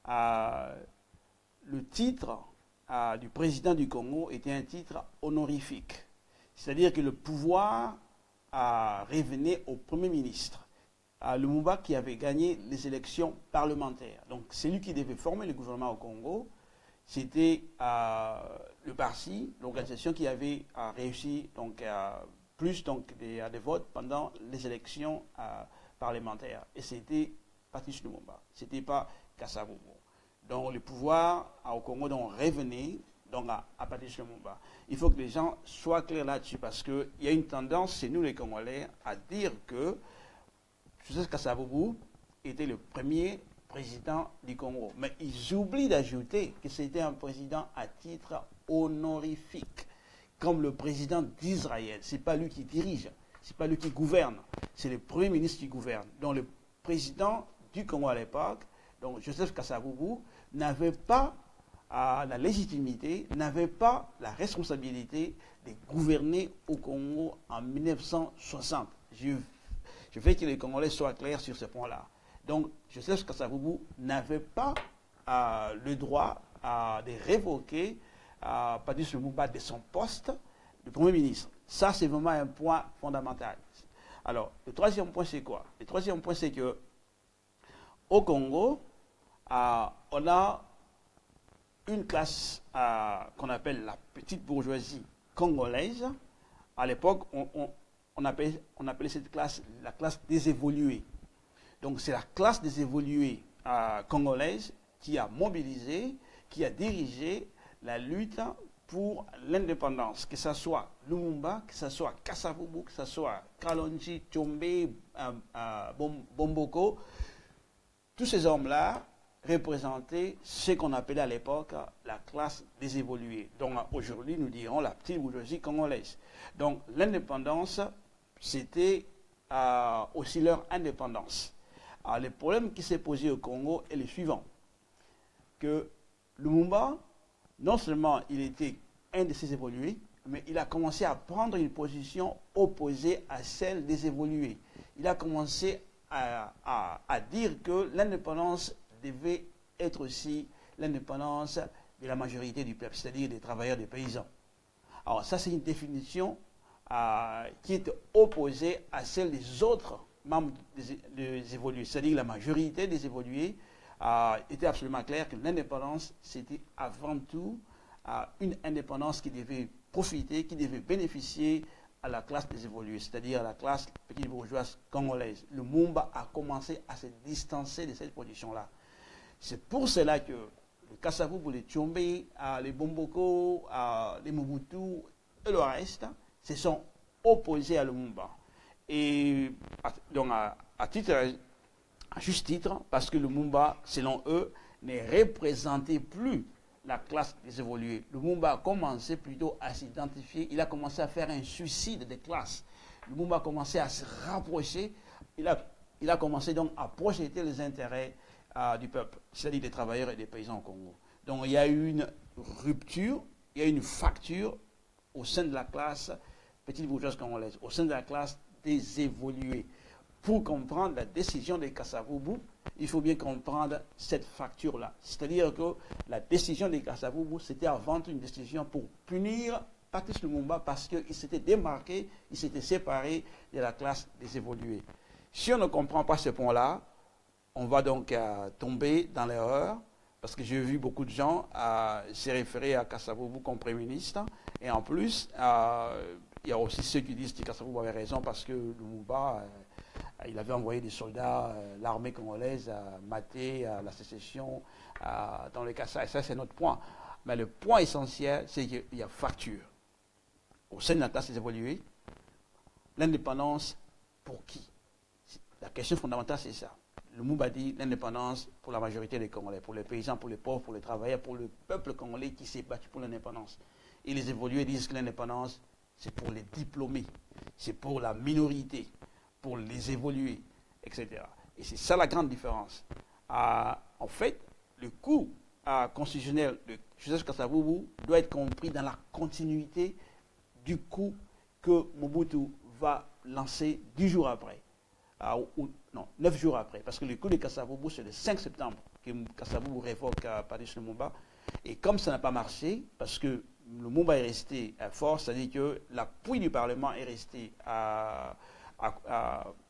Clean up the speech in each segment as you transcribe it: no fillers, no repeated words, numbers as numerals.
le titre du président du Congo était un titre honorifique. C'est-à-dire que le pouvoir revenait au Premier ministre, Lumumba, qui avait gagné les élections parlementaires. Donc c'est lui qui devait former le gouvernement au Congo. C'était le Parti, l'organisation qui avait réussi donc, plus donc, des votes pendant les élections parlementaires. Et c'était Patrice Lumumba, ce n'était pas Kasavubu. Donc le pouvoir au Congo donc, revenait donc, à Patrice Lumumba. Il faut que les gens soient clairs là-dessus parce qu'il y a une tendance chez nous les Congolais à dire que Joseph Kasavubu était le premier président du Congo. Mais ils oublient d'ajouter que c'était un président à titre honorifique, comme le président d'Israël. Ce n'est pas lui qui dirige, ce n'est pas lui qui gouverne, c'est le premier ministre qui gouverne. Donc le président du Congo à l'époque, donc Joseph Kasavubu, n'avait pas la légitimité, n'avait pas la responsabilité de gouverner au Congo en 1960. Je veux que les Congolais soient clairs sur ce point-là. Donc, Joseph Kasavubu n'avait pas le droit de révoquer Patrice Lumumba de son poste de Premier ministre. Ça, c'est vraiment un point fondamental. Alors, le troisième point, c'est quoi? Le troisième point, c'est que au Congo, on a une classe qu'on appelle la petite bourgeoisie congolaise. À l'époque, on appelait cette classe la classe des évolués. Donc c'est la classe des évolués congolaises qui a mobilisé, qui a dirigé la lutte pour l'indépendance, que ce soit Lumumba, que ce soit Kasavubu, que ce soit Kalonji, Tshombe, Bomboko. Tous ces hommes-là représentaient ce qu'on appelait à l'époque la classe des évolués. Donc aujourd'hui, nous dirons la petite bourgeoisie congolaise. Donc l'indépendance, c'était aussi leur indépendance. Alors, le problème qui s'est posé au Congo est le suivant, que Lumumba, non seulement il était un de ces évolués, mais il a commencé à prendre une position opposée à celle des évolués. Il a commencé à dire que l'indépendance devait être aussi l'indépendance de la majorité du peuple, c'est-à-dire des travailleurs, des paysans. Alors ça, c'est une définition qui est opposée à celle des autres membres des évolués, c'est-à-dire la majorité des évolués était absolument clair que l'indépendance, c'était avant tout une indépendance qui devait profiter, qui devait bénéficier à la classe des évolués, c'est-à-dire à la classe petite bourgeoise congolaise. Le Lumumba a commencé à se distancer de cette position-là. C'est pour cela que le Kasavubu, les Tshombe, les Bomboko, les Mobutu et le reste se sont opposés à Lumumba. Et donc à juste titre, parce que Lumumba, selon eux, ne représentait plus la classe des évolués. Lumumba a commencé plutôt à s'identifier, il a commencé à faire un suicide des classes. Lumumba a commencé à se rapprocher, il a commencé donc à projeter les intérêts du peuple, c'est-à-dire des travailleurs et des paysans au Congo. Donc il y a eu une rupture, il y a eu une fracture au sein de la classe petite bourgeoise congolaise, au sein de la classe des évolués. Pour comprendre la décision des Kasavubu, il faut bien comprendre cette fracture-là. C'est-à-dire que la décision des Kasavubu, c'était avant tout une décision pour punir Patrice Lumumba parce qu'il s'était démarqué, il s'était séparé de la classe des évolués. Si on ne comprend pas ce point-là, on va donc tomber dans l'erreur, parce que j'ai vu beaucoup de gens se référer à Kasavubu comme Premier ministre, et en plus, il y a aussi ceux qui disent que Kasavubu avait raison parce que Lumumba, il avait envoyé des soldats, l'armée congolaise, mater la sécession dans le Kassai. Ça, c'est notre point. Mais le point essentiel, c'est qu'il y a fracture. Au sein de la classe des évolués, l'indépendance pour qui? La question fondamentale, c'est ça. Lumumba dit l'indépendance pour la majorité des Congolais, pour les paysans, pour les pauvres, pour les travailleurs, pour le peuple congolais qui s'est battu pour l'indépendance. Et les évolués disent que l'indépendance, c'est pour les diplômés, c'est pour la minorité, pour les évolués, etc. Et c'est ça la grande différence. En fait, le coup constitutionnel de Joseph Kasavubu doit être compris dans la continuité du coup que Mobutu va lancer 10 jours après. Non, 9 jours après. Parce que le coup de Kasavubu, c'est le 5 septembre que Kasavubu révoque Patrice Lumumba. Et comme ça n'a pas marché, parce que Lumumba est resté fort, c'est-à-dire que l'appui du Parlement est resté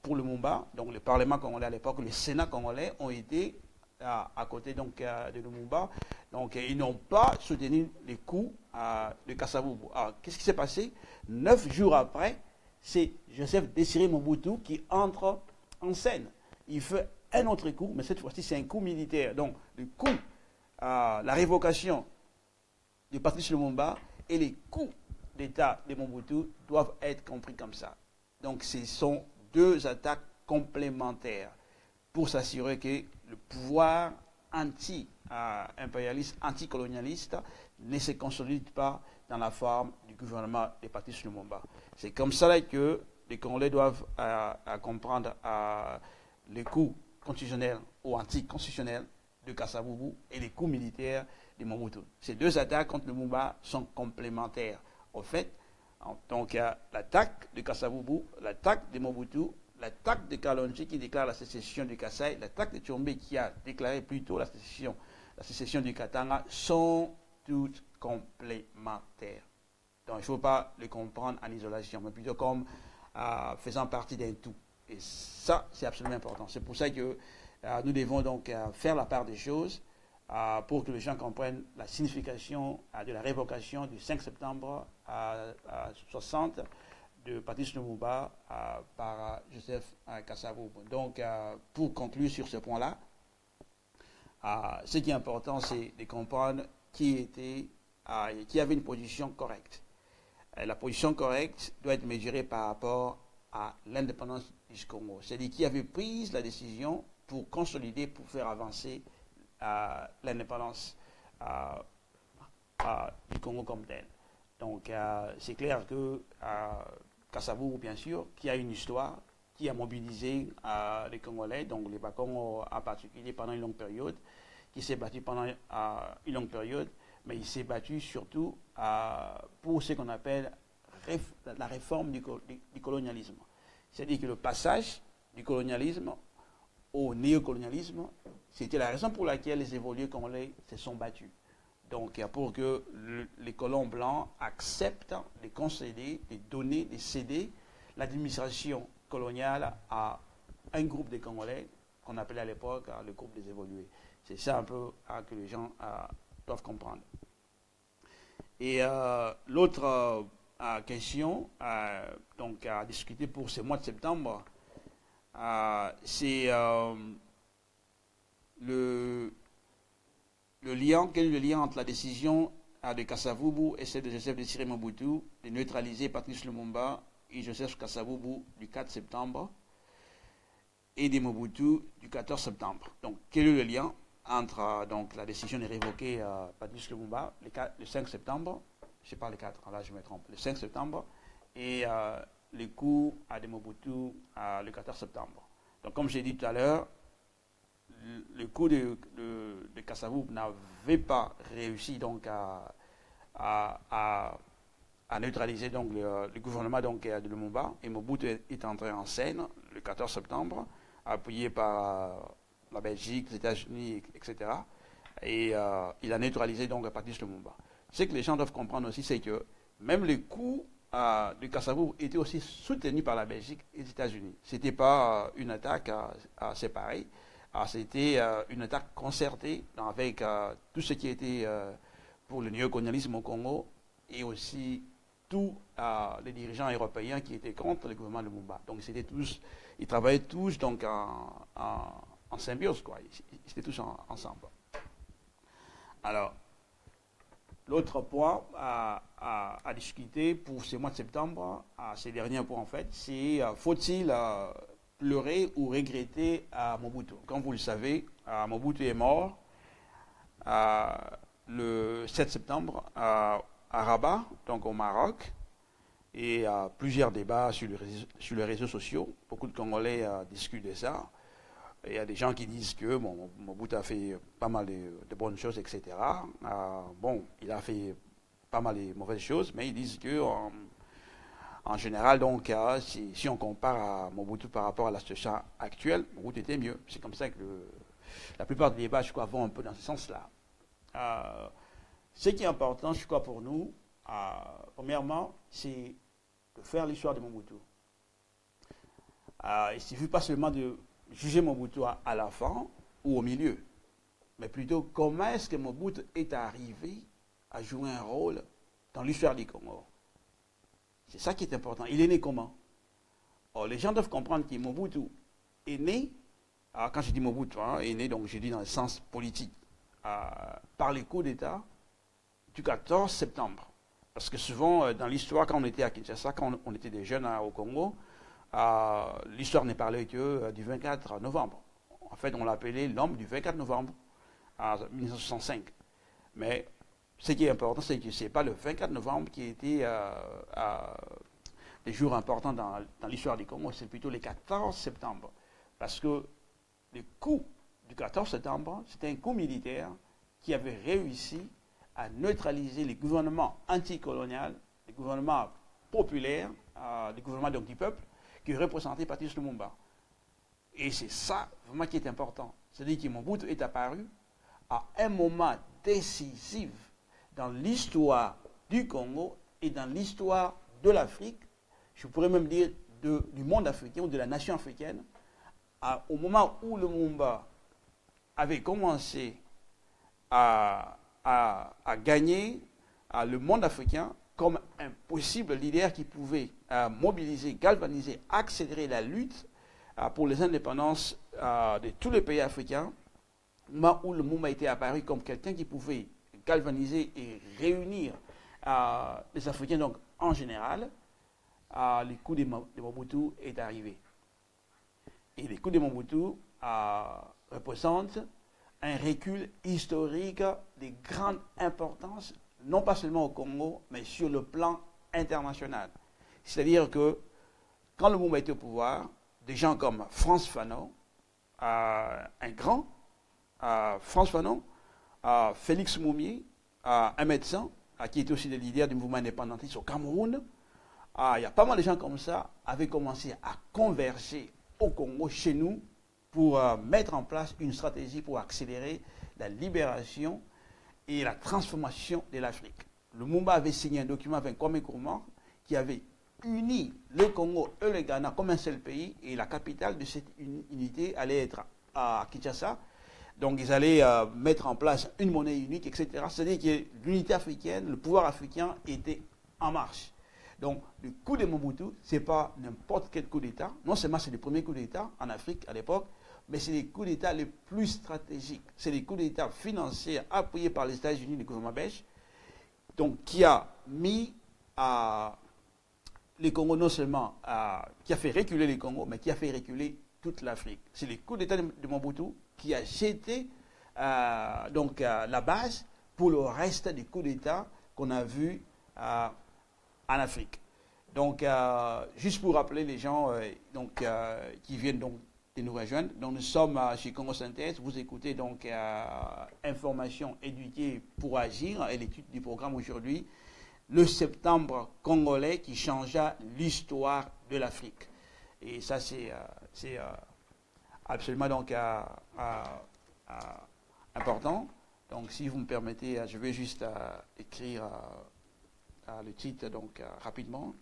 pour Lumumba. Donc le Parlement congolais à l'époque, le Sénat congolais ont été à côté donc, de Lumumba. Donc ils n'ont pas soutenu les coups de Kasavubu. Alors qu'est-ce qui s'est passé? 9 jours après, c'est Joseph Désiré Mobutu qui entre en scène. Il fait un autre coup, mais cette fois-ci c'est un coup militaire. Donc le coup, la révocation de Patrice Lumumba et les coups d'État de Mobutu doivent être compris comme ça. Donc ce sont deux attaques complémentaires pour s'assurer que le pouvoir anti-impérialiste, anticolonialiste ne se consolide pas dans la forme du gouvernement de Patrice Lumumba. C'est comme ça que les Congolais doivent comprendre les coups constitutionnels ou anticonstitutionnels de Kasavubu et les coups militaires de Mobutu. Ces deux attaques contre Lumumba sont complémentaires. En fait, donc il y a l'attaque de Kasavubu, l'attaque de Mobutu, l'attaque de Kalonji qui déclare la sécession du Kasaï, l'attaque de Tshombe qui a déclaré plutôt la sécession du Katanga sont toutes complémentaires. Donc il ne faut pas les comprendre en isolation, mais plutôt comme faisant partie d'un tout. Et ça, c'est absolument important. C'est pour ça que nous devons donc faire la part des choses pour que les gens comprennent la signification de la révocation du 5 septembre 60 de Patrice Lumumba par Joseph Kasavubu. Donc, pour conclure sur ce point-là, ce qui est important, c'est de comprendre qui avait une position correcte. La position correcte doit être mesurée par rapport à l'indépendance du Congo. C'est-à-dire qui avait pris la décision pour consolider, pour faire avancer l'indépendance du Congo comme tel. Donc, c'est clair que Kasavubu, bien sûr, qui a une histoire, qui a mobilisé les Congolais, donc les Bakongo en particulier pendant une longue période, qui s'est battu pendant une longue période, mais il s'est battu surtout pour ce qu'on appelle la réforme du colonialisme. C'est-à-dire que le passage du colonialisme au néocolonialisme, c'était la raison pour laquelle les évolués congolais se sont battus. Donc, pour que les colons blancs acceptent de concéder, de donner, de céder l'administration coloniale à un groupe de Congolais qu'on appelait à l'époque le groupe des évolués. C'est ça un peu que les gens doivent comprendre. Et l'autre question donc, à discuter pour ce mois de septembre, c'est quel est le lien entre la décision de Kasavubu et celle de Joseph Désiré Mobutu de neutraliser Patrice Lumumba et Joseph Kasavubu du 4 septembre et de Mobutu du 14 septembre. Donc, quel est le lien entre donc, la décision de révoquer Patrice Lumumba le 5 septembre, je ne sais pas le 4, là je me trompe, le 5 septembre, et les coups de Mobutu le 14 septembre. Donc, comme j'ai dit tout à l'heure, le coup de Kasavubu n'avait pas réussi donc à neutraliser donc le gouvernement donc, de Lumumba, et Mobutu est entré en scène le 14 septembre, appuyé par la Belgique, les États-Unis, etc. Et il a neutralisé donc Patrice Lumumba. Ce que les gens doivent comprendre aussi, c'est que même les coups de Kasavubu étaient aussi soutenus par la Belgique et les États-Unis. Ce n'était pas une attaque séparée. C'était une attaque concertée avec tout ce qui était pour le néocolonialisme au Congo et aussi tous les dirigeants européens qui étaient contre le gouvernement de Lumumba. Donc ils travaillaient tous donc en symbiose, quoi. Ils étaient tous ensemble. Alors, l'autre point à discuter pour ce mois de septembre, ces derniers points en fait, c'est faut-il pleurer ou regretter Mobutu. Comme vous le savez, Mobutu est mort le 7 septembre à Rabat, donc au Maroc, et plusieurs débats sur les réseaux sociaux. Beaucoup de Congolais discutent de ça. Il y a des gens qui disent que Mobutu a fait pas mal de bonnes choses, etc. Il a fait pas mal de mauvaises choses, mais ils disent que en général, donc, si on compare à Mobutu par rapport à la situation actuelle, Mobutu était mieux. C'est comme ça que la plupart des débats, je crois, vont un peu dans ce sens-là. Ce qui est important, je crois, pour nous, premièrement, c'est de faire l'histoire de Mobutu. Il ne suffit pas seulement de juger Mobutu à la fin ou au milieu, mais plutôt comment est-ce que Mobutu est arrivé à jouer un rôle dans l'histoire du Congo. C'est ça qui est important. Il est né comment? Or, les gens doivent comprendre que Mobutu est né, quand je dis Mobutu, est né, donc je dis dans le sens politique, par les coups d'État du 14 septembre. Parce que souvent, dans l'histoire, quand on était à Kinshasa, quand on était des jeunes au Congo, l'histoire n'est parlée que du 24 novembre. En fait, on l'appelait l'homme du 24 novembre en 1965. Mais ce qui est important, c'est que ce n'est pas le 24 novembre qui était des jours importants dans l'histoire du Congo, c'est plutôt le 14 septembre. Parce que le coup du 14 septembre, c'était un coup militaire qui avait réussi à neutraliser les gouvernements anticoloniaux, les gouvernements populaires, les gouvernements donc du peuple, qui représentaient Patrice Lumumba. Et c'est ça vraiment qui est important. C'est-à-dire que Mobutu est apparu à un moment décisif dans l'histoire du Congo et dans l'histoire de l'Afrique, je pourrais même dire du monde africain ou de la nation africaine, au moment où le Lumumba avait commencé à gagner le monde africain comme un possible leader qui pouvait mobiliser, galvaniser, accélérer la lutte pour les indépendances de tous les pays africains, au moment où le Lumumba était apparu comme quelqu'un qui pouvait galvaniser et réunir les Africains donc, en général, le coup de Mobutu est arrivé. Et le coup de Mobutu représente un recul historique de grande importance, non pas seulement au Congo, mais sur le plan international. C'est-à-dire que quand le Lumumba était au pouvoir, des gens comme Frantz Fanon, un grand, Frantz Fanon, Félix Moumié, un médecin, qui était aussi le leader du mouvement indépendantiste au Cameroun, il y a pas mal de gens comme ça avaient commencé à converger au Congo, chez nous, pour mettre en place une stratégie pour accélérer la libération et la transformation de l'Afrique. Le Lumumba avait signé un document avec Kwame Nkrumah qui avait uni le Congo et le Ghana comme un seul pays, et la capitale de cette unité allait être à Kinshasa. Donc ils allaient mettre en place une monnaie unique, etc. C'est-à-dire que l'unité africaine, le pouvoir africain était en marche. Donc le coup de Mobutu, ce n'est pas n'importe quel coup d'État. Non seulement c'est le premier coup d'État en Afrique à l'époque, mais c'est les coups d'État les plus stratégiques. C'est les coups d'État financiers appuyés par les États-Unis, le gouvernement belge, donc qui a mis les Congos non seulement, qui a fait reculer les Congos, mais qui a fait reculer toute l'Afrique. C'est le coup d'État de Mobutu qui a jeté la base pour le reste des coups d'État qu'on a vus en Afrique. Donc, juste pour rappeler les gens qui viennent donc de nous rejoindre, donc nous sommes chez Congo Synthèse, vous écoutez donc Information éduquée pour agir et l'étude du programme aujourd'hui, le septembre congolais qui changea l'histoire de l'Afrique. Et ça, c'est absolument donc important. Donc, si vous me permettez, je vais juste écrire le titre donc rapidement.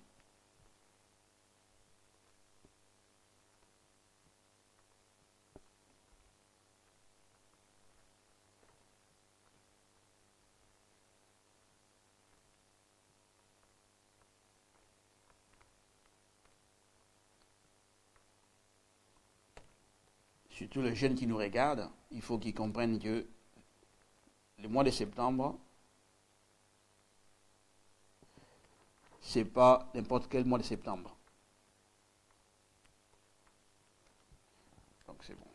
Surtout les jeunes qui nous regardent, il faut qu'ils comprennent que le mois de septembre, c'est pas n'importe quel mois de septembre. Donc c'est bon.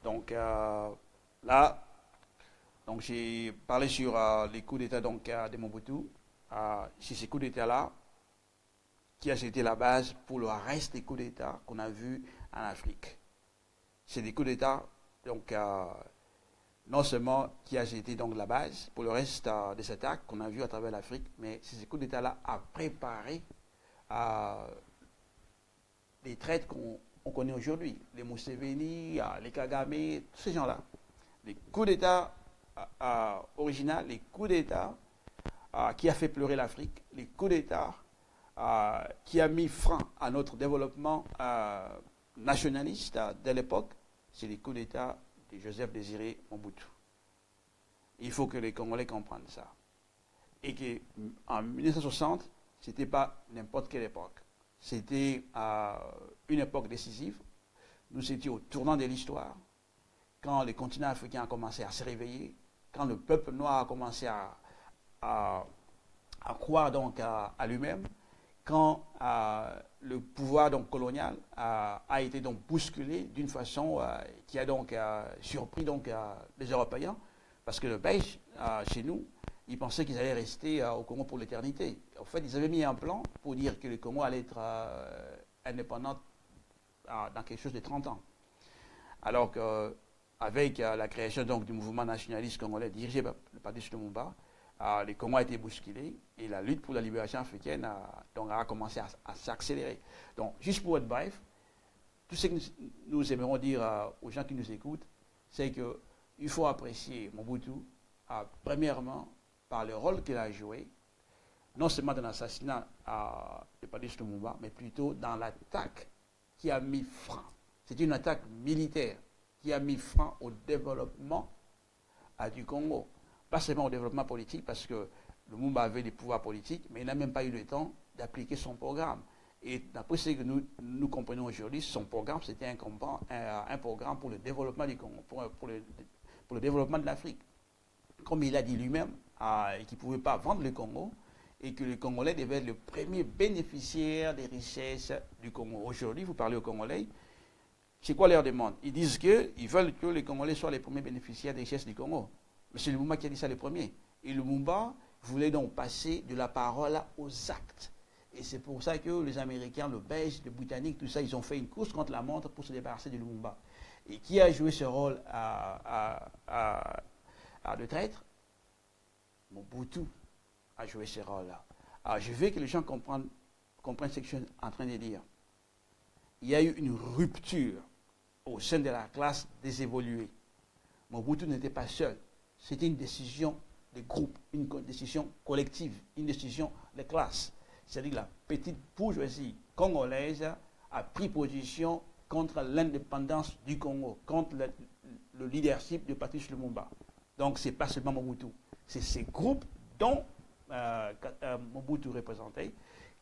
Donc là, donc j'ai parlé sur les coups d'État donc de Mobutu. Si ces coups d'État-là, qui a été la base pour le reste des coups d'État qu'on a vus en Afrique. C'est des coups d'État, donc, non seulement qui a été donc la base pour le reste des attaques qu'on a vues à travers l'Afrique, mais c'est ces coups d'État-là à préparer les traîtres qu'on connaît aujourd'hui, les Museveni, les Kagame, tous ces gens-là. Les coups d'État originaux, les coups d'État qui a fait pleurer l'Afrique, les coups d'État qui a mis frein à notre développement nationaliste de l'époque, c'est les coups d'État de Joseph Désiré Mobutu. Il faut que les Congolais comprennent ça. Et qu'en 1960, ce n'était pas n'importe quelle époque. C'était une époque décisive. Nous étions au tournant de l'histoire, quand le continent africain a commencé à se réveiller, quand le peuple noir a commencé à croire donc à lui-même, quand le pouvoir donc colonial a été donc bousculé d'une façon qui a donc surpris donc les Européens, parce que le Belge, chez nous, ils pensaient qu'ils allaient rester au Congo pour l'éternité. En fait, ils avaient mis un plan pour dire que le Congo allait être indépendant dans quelque chose de 30 ans. Alors qu'avec la création donc, du mouvement nationaliste congolais dirigé par le Patrice Lumumba, le Congo a été bousculé et la lutte pour la libération africaine a commencé à s'accélérer. Donc, juste pour être bref, tout ce que nous aimerons dire aux gens qui nous écoutent, c'est qu'il faut apprécier Mobutu, premièrement, par le rôle qu'il a joué, non seulement dans l'assassinat de Patrice Lumumba, mais plutôt dans l'attaque qui a mis frein. C'est une attaque militaire qui a mis frein au développement du Congo. Pas seulement au développement politique, parce que Lumumba avait des pouvoirs politiques, mais il n'a même pas eu le temps d'appliquer son programme. Et d'après ce que nous comprenons aujourd'hui, son programme, c'était un programme pour le développement du Congo, pour le développement de l'Afrique. Comme il a dit lui-même, qu'il ne pouvait pas vendre le Congo, et que les Congolais devaient être le premier bénéficiaire des richesses du Congo. Aujourd'hui, vous parlez aux Congolais, c'est quoi leur demande? Ils disent qu'ils veulent que les Congolais soient les premiers bénéficiaires des richesses du Congo. Mais c'est Lumumba qui a dit ça le premier. Et Lumumba voulait donc passer de la parole aux actes. Et c'est pour ça que les Américains, le Belge, les Britanniques, tout ça, ils ont fait une course contre la montre pour se débarrasser de Lumumba. Et qui a joué ce rôle de traître? Mobutu a joué ce rôle-là. Alors je veux que les gens comprennent ce que je suis en train de dire. Il y a eu une rupture au sein de la classe des évolués. Mobutu n'était pas seul. C'était une décision de groupe, une décision collective, une décision de classe. C'est-à-dire que la petite bourgeoisie congolaise a pris position contre l'indépendance du Congo, contre le leadership de Patrice Lumumba. Donc ce n'est pas seulement Mobutu. C'est ces groupes dont Mobutu représentait,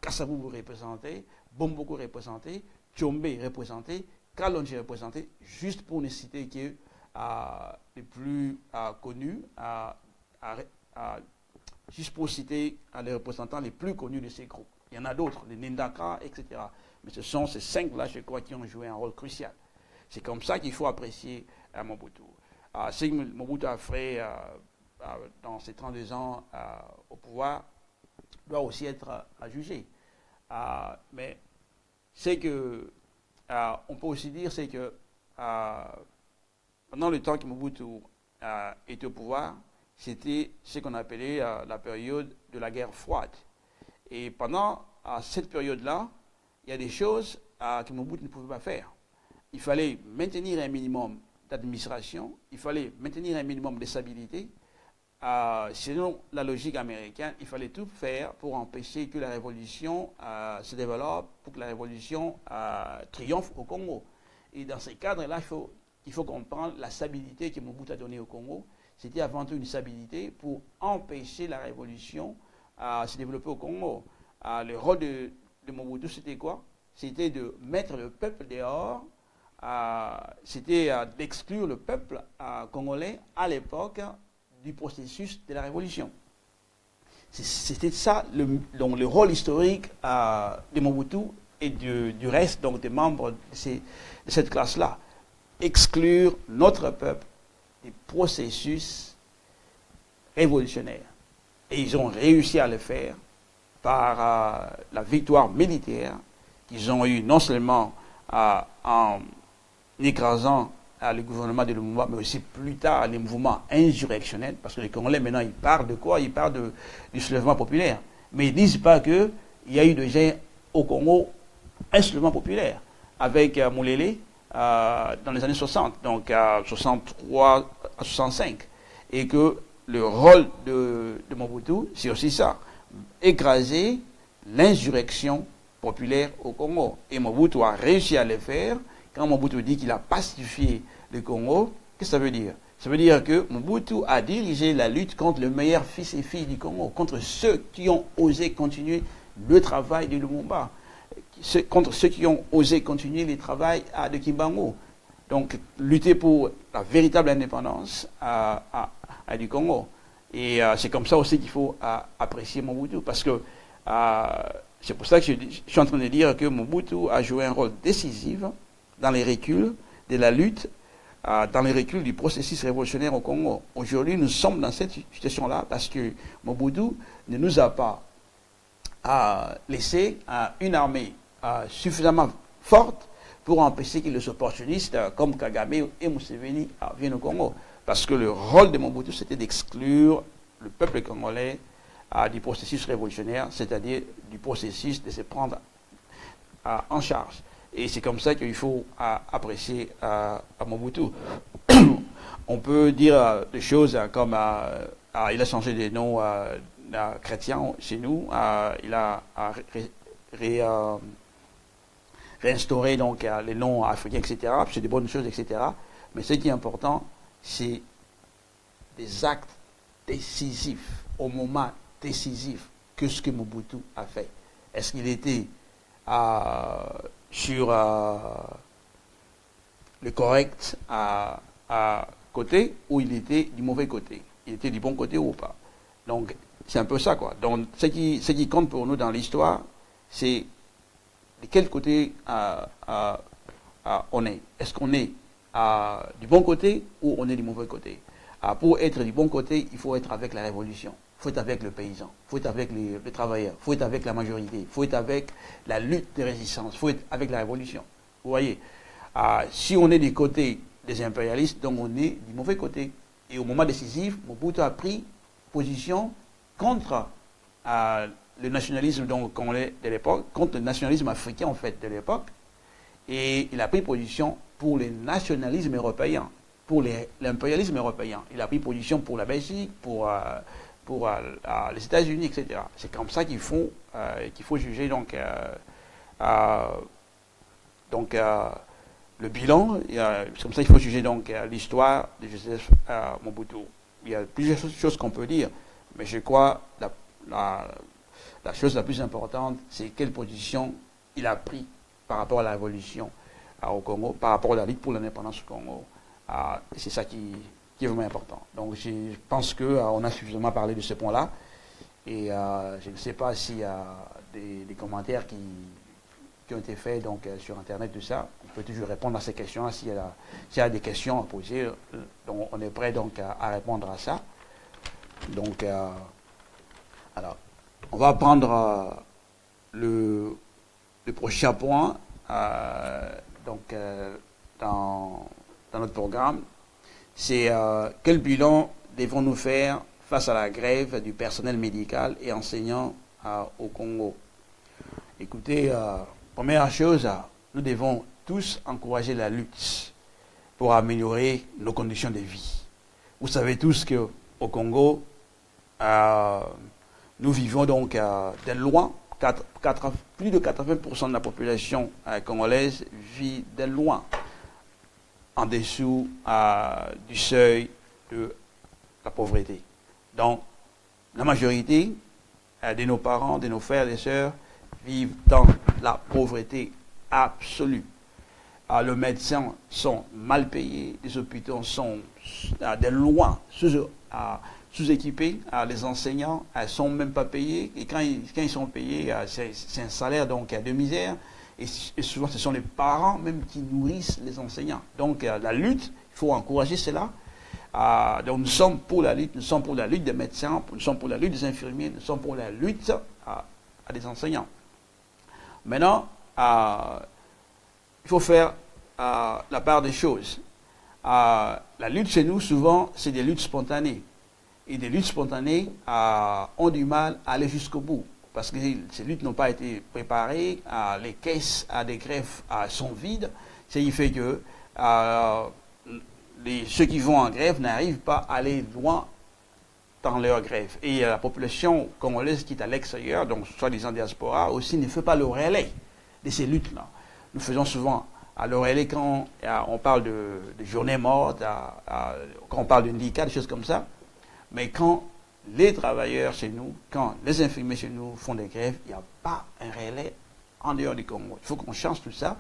Kasavubu représentait, Bomboko représentait, Tshombe représentait, Kalonji représentait, juste pour ne citer que les plus connus, juste pour citer les représentants les plus connus de ces groupes. Il y en a d'autres, les Nindaka, etc. Mais ce sont ces 5-là, je crois, qui ont joué un rôle crucial. C'est comme ça qu'il faut apprécier Mobutu. Ce que Mobutu a fait dans ses 32 ans au pouvoir doit aussi être jugé. Mais c'est que, on peut aussi dire, c'est que pendant le temps que Mobutu était au pouvoir, c'était ce qu'on appelait la période de la guerre froide. Et pendant cette période-là, il y a des choses que Mobutu ne pouvait pas faire. Il fallait maintenir un minimum d'administration, il fallait maintenir un minimum de stabilité. Selon la logique américaine, il fallait tout faire pour empêcher que la révolution se développe, pour que la révolution triomphe au Congo. Et dans ces cadres-là, il faut comprendre la stabilité que Mobutu a donnée au Congo. C'était avant tout une stabilité pour empêcher la révolution à se développer au Congo. Le rôle de Mobutu, c'était quoi? C'était de mettre le peuple dehors, c'était d'exclure le peuple congolais à l'époque du processus de la révolution. C'était ça donc le rôle historique de Mobutu et du reste donc, des membres de cette classe-là. Exclure notre peuple des processus révolutionnaires. Et ils ont réussi à le faire par la victoire militaire qu'ils ont eue non seulement en écrasant le gouvernement de Lumumba, mais aussi plus tard les mouvements insurrectionnels, parce que les Congolais maintenant ils parlent de quoi? Ils parlent du soulèvement populaire. Mais ils ne disent pas qu'il y a eu déjà au Congo un soulèvement populaire. avec Moulele dans les années 60, donc 63 à 65, et que le rôle de Mobutu, c'est aussi ça, écraser l'insurrection populaire au Congo. Et Mobutu a réussi à le faire. Quand Mobutu dit qu'il a pacifié le Congo, qu'est-ce que ça veut dire? Ça veut dire que Mobutu a dirigé la lutte contre le meilleur fils et filles du Congo, contre ceux qui ont osé continuer le travail de Lumumba, contre ceux qui ont osé continuer le travail de Kimbangu. Donc, lutter pour la véritable indépendance du Congo. Et c'est comme ça aussi qu'il faut apprécier Mobutu, parce que c'est pour ça que je suis en train de dire que Mobutu a joué un rôle décisif dans les reculs de la lutte, dans les reculs du processus révolutionnaire au Congo. Aujourd'hui, nous sommes dans cette situation-là parce que Mobutu ne nous a pas laissé une armée suffisamment forte pour empêcher que les opportunistes comme Kagame et Museveni viennent au Congo. Parce que le rôle de Mobutu, c'était d'exclure le peuple congolais du processus révolutionnaire, c'est-à-dire du processus de se prendre en charge. Et c'est comme ça qu'il faut apprécier Mobutu. On peut dire des choses comme il a changé de nom chrétien chez nous, il a réinstauré donc les noms africains, etc. C'est des bonnes choses, etc. Mais ce qui est important, c'est des actes décisifs, au moment décisif, que ce que Mobutu a fait. Est-ce qu'il était sur le correct côté ou il était du mauvais côté? Il était du bon côté ou pas? Donc, c'est un peu ça, quoi. Donc, ce qui compte pour nous dans l'histoire, c'est de quel côté on est. Est-ce qu'on est du bon côté ou on est du mauvais côté? Pour être du bon côté, il faut être avec la révolution. Il faut être avec le paysan, il faut être avec les travailleurs, il faut être avec la majorité, il faut être avec la lutte de résistance, il faut être avec la révolution. Vous voyez, si on est du côté des impérialistes, donc on est du mauvais côté. Et au moment décisif, Mobutu a pris position contre le nationalisme congolais de l'époque, contre le nationalisme africain en fait de l'époque, et il a pris position pour le nationalisme européen, pour l'impérialisme européen. Il a pris position pour la Belgique, pour les États-Unis, etc. C'est comme ça qu'il faut juger donc le bilan. C'est comme ça qu'il faut juger donc l'histoire de Joseph Mobutu. Il y a plusieurs choses qu'on peut dire, mais je crois la chose la plus importante, c'est quelle position il a pris par rapport à la révolution au Congo, par rapport à la lutte pour l'indépendance du Congo. C'est ça qui est vraiment important. Donc je pense qu'on a suffisamment parlé de ce point-là. Et je ne sais pas s'il y a des commentaires qui ont été faits donc, sur Internet, tout ça. On peut toujours répondre à ces questions-là. S'il y a des questions à poser, donc on est prêt donc, à répondre à ça. Donc, alors, on va prendre le prochain point donc, dans notre programme. C'est quel bilan devons-nous faire face à la grève du personnel médical et enseignant au Congo? Écoutez, première chose, nous devons tous encourager la lutte pour améliorer nos conditions de vie. Vous savez tous qu'au Congo, nous vivons donc de loin. Plus de 80% de la population congolaise vit de loin, en dessous du seuil de la pauvreté. Donc, la majorité de nos parents, de nos frères et sœurs vivent dans la pauvreté absolue. Les médecins sont mal payés, les hôpitaux sont de loin sous-équipés, les enseignants ne sont même pas payés, et quand ils sont payés, c'est un salaire donc, de misère, et souvent ce sont les parents même qui nourrissent les enseignants. Donc la lutte, il faut encourager cela. Donc nous sommes pour la lutte, nous sommes pour la lutte des médecins, nous sommes pour la lutte des infirmiers, nous sommes pour la lutte des enseignants. Maintenant, il faut faire la part des choses. La lutte chez nous, souvent, c'est des luttes spontanées. Et des luttes spontanées ont du mal à aller jusqu'au bout. parce que ces luttes n'ont pas été préparées, les caisses des greffes sont vides, ce qui fait que ceux qui vont en grève n'arrivent pas à aller loin dans leur grève. Et la population congolaise qui est à l'extérieur, donc soi-disant diaspora, aussi ne fait pas le relais de ces luttes-là. Nous faisons souvent le relais quand on parle de journée morte, quand on parle d'handicap, des choses comme ça. Mais quand les travailleurs chez nous, quand les infirmiers chez nous font des grèves, il n'y a pas un relais en dehors du Congo. Il faut qu'on change tout ça.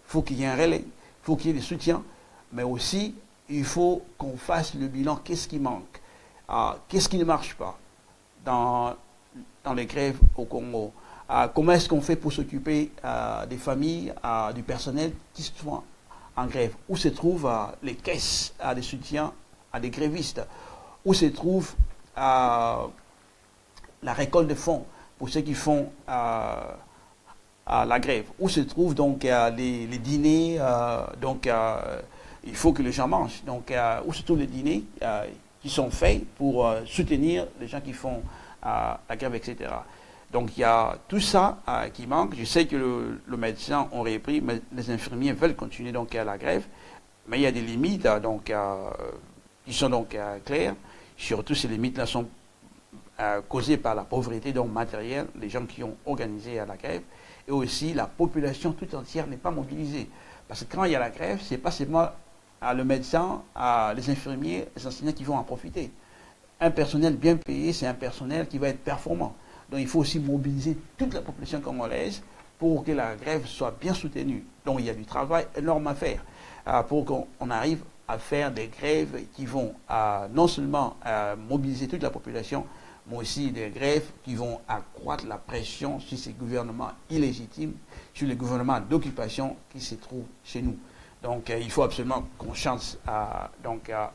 Il faut qu'il y ait un relais, il faut qu'il y ait des soutiens, mais aussi il faut qu'on fasse le bilan. Qu'est-ce qui manque? Qu'est-ce qui ne marche pas dans les grèves au Congo? Comment est-ce qu'on fait pour s'occuper des familles, du personnel qui sont en grève? Où se trouvent les caisses de soutien à des grévistes? Où se trouve la récolte de fonds pour ceux qui font la grève? Où se trouvent donc les dîners? Il faut que les gens mangent. Donc, où se trouvent les dîners qui sont faits pour soutenir les gens qui font la grève, etc. Donc, il y a tout ça qui manque. Je sais que le médecin ont repris, mais les infirmiers veulent continuer donc la grève. Mais il y a des limites qui sont donc claires. Surtout, ces limites-là sont causées par la pauvreté donc matérielle des gens qui ont organisé la grève. Et aussi, la population tout entière n'est pas mobilisée. Parce que quand il y a la grève, ce n'est pas seulement le médecin, les infirmiers, les enseignants qui vont en profiter. Un personnel bien payé, c'est un personnel qui va être performant. Donc il faut aussi mobiliser toute la population congolaise pour que la grève soit bien soutenue. Donc il y a du travail énorme à faire pour qu'on arrive à faire des grèves qui vont non seulement mobiliser toute la population, mais aussi des grèves qui vont accroître la pression sur ces gouvernements illégitimes, sur les gouvernements d'occupation qui se trouvent chez nous. Donc il faut absolument qu'on change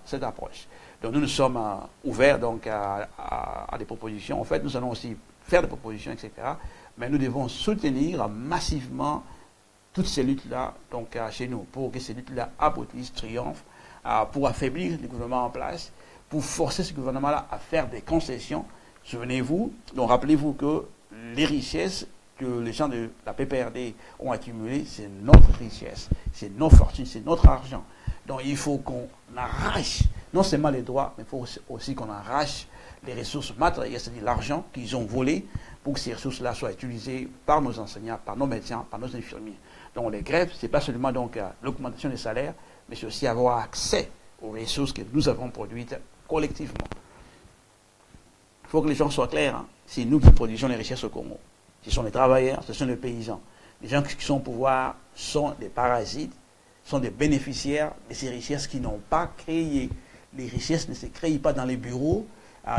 cette approche. Donc nous sommes ouverts donc, à des propositions. En fait, nous allons aussi faire des propositions, etc. Mais nous devons soutenir massivement toutes ces luttes-là donc, chez nous, pour que ces luttes-là aboutissent, triomphent, pour affaiblir le gouvernement en place, pour forcer ce gouvernement-là à faire des concessions. Souvenez-vous, donc rappelez-vous que les richesses que les gens de la PPRD ont accumulées, c'est notre richesse, c'est nos fortunes, c'est notre argent. Donc il faut qu'on arrache non seulement les droits, mais il faut aussi qu'on arrache les ressources matérielles, c'est-à-dire l'argent qu'ils ont volé, pour que ces ressources-là soient utilisées par nos enseignants, par nos médecins, par nos infirmiers. Donc les grèves, ce n'est pas seulement l'augmentation des salaires, mais c'est aussi avoir accès aux ressources que nous avons produites collectivement. Il faut que les gens soient clairs. Hein. C'est nous qui produisons les richesses au Congo. Ce sont les travailleurs, ce sont les paysans. Les gens qui sont au pouvoir sont des parasites, sont des bénéficiaires de ces richesses qui n'ont pas créé. Les richesses ne se créent pas dans les bureaux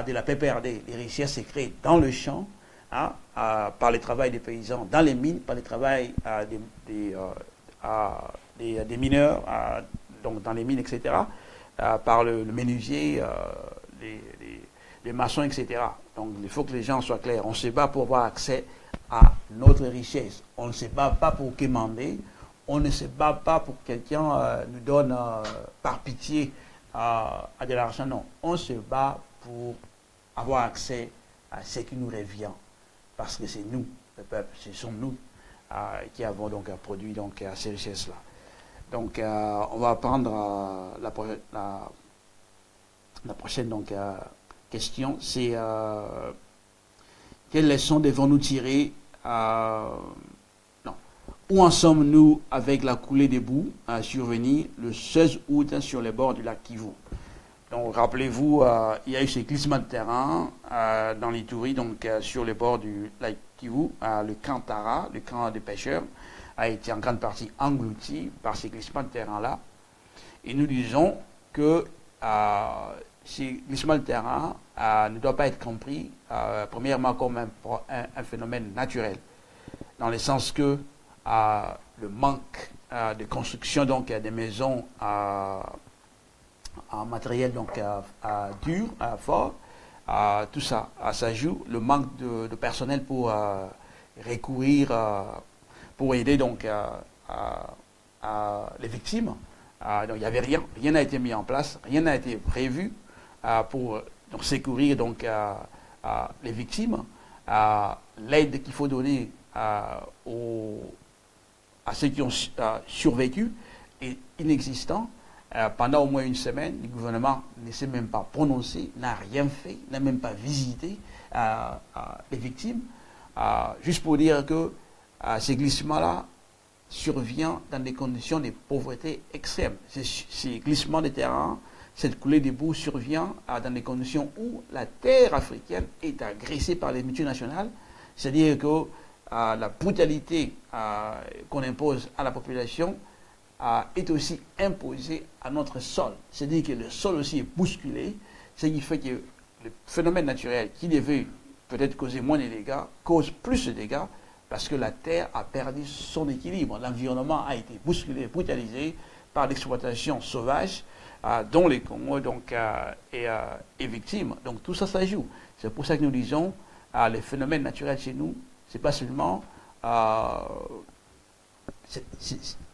de la PPRD. Les richesses se créent dans le champ, par le travail des paysans, dans les mines, par le travail des mineurs, donc dans les mines, etc., par le menuisier, les maçons, etc. Donc il faut que les gens soient clairs. On se bat pour avoir accès à notre richesse. On ne se bat pas pour quémander. On ne se bat pas pour que quelqu'un nous donne par pitié à de l'argent. Non. On se bat pour avoir accès à ce qui nous revient. Parce que c'est nous, le peuple, ce sont nous qui avons donc produit donc, ces richesses-là. Donc on va prendre la prochaine donc, question. C'est quelles leçons devons-nous tirer où en sommes-nous avec la coulée des boues survenue le 16 août sur les bords du lac Kivu? Donc, rappelez-vous, il y a eu ces glissements de terrain dans l'Ituri, donc sur les bords du lac Kivu. Le camp Tara, le camp des pêcheurs, a été en grande partie englouti par ces glissements de terrain-là. Et nous disons que ces glissements de terrain ne doivent pas être compris, premièrement, comme un phénomène naturel, dans le sens que le manque de construction donc, des maisons en matériel donc, dur, fort, tout ça, ça joue. Le manque de personnel pour recourir, pour aider donc, les victimes. Donc, il n'y avait rien, rien n'a été mis en place, rien n'a été prévu pour donc, secourir donc, les victimes. l'aide qu'il faut donner à ceux qui ont survécu est inexistant. Pendant au moins une semaine, le gouvernement ne s'est même pas prononcé, n'a rien fait, n'a même pas visité les victimes. Juste pour dire que ces glissements-là surviennent dans des conditions de pauvreté extrêmes. Ces glissements de terrain, cette coulée de boue survient dans des conditions où la terre africaine est agressée par les multinationales. C'est-à-dire que la brutalité qu'on impose à la population est aussi imposée à notre sol. C'est-à-dire que le sol aussi est bousculé, ce qui fait que le phénomène naturel qui devait peut-être causer moins de dégâts, cause plus de dégâts, parce que la terre a perdu son équilibre. L'environnement a été bousculé, brutalisé par l'exploitation sauvage, dont les Congos est victime. Donc tout ça, ça joue. C'est pour ça que nous disons, les phénomènes naturels chez nous, c'est pas seulement...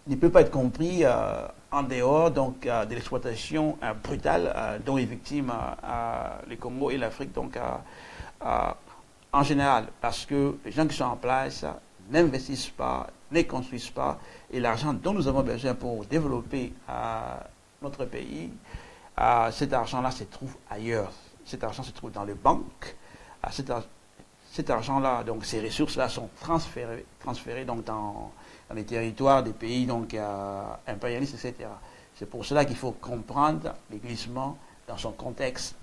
ne peut pas être compris en dehors donc, de l'exploitation brutale dont est victime le Congo et l'Afrique donc en général, parce que les gens qui sont en place n'investissent pas, ne construisent pas, et l'argent dont nous avons besoin pour développer notre pays, cet argent-là se trouve ailleurs. Cet argent se trouve dans les banques. Cet argent-là, donc ces ressources-là sont transférées donc dans les territoires des pays donc impérialistes, etc. C'est pour cela qu'il faut comprendre les glissements dans son contexte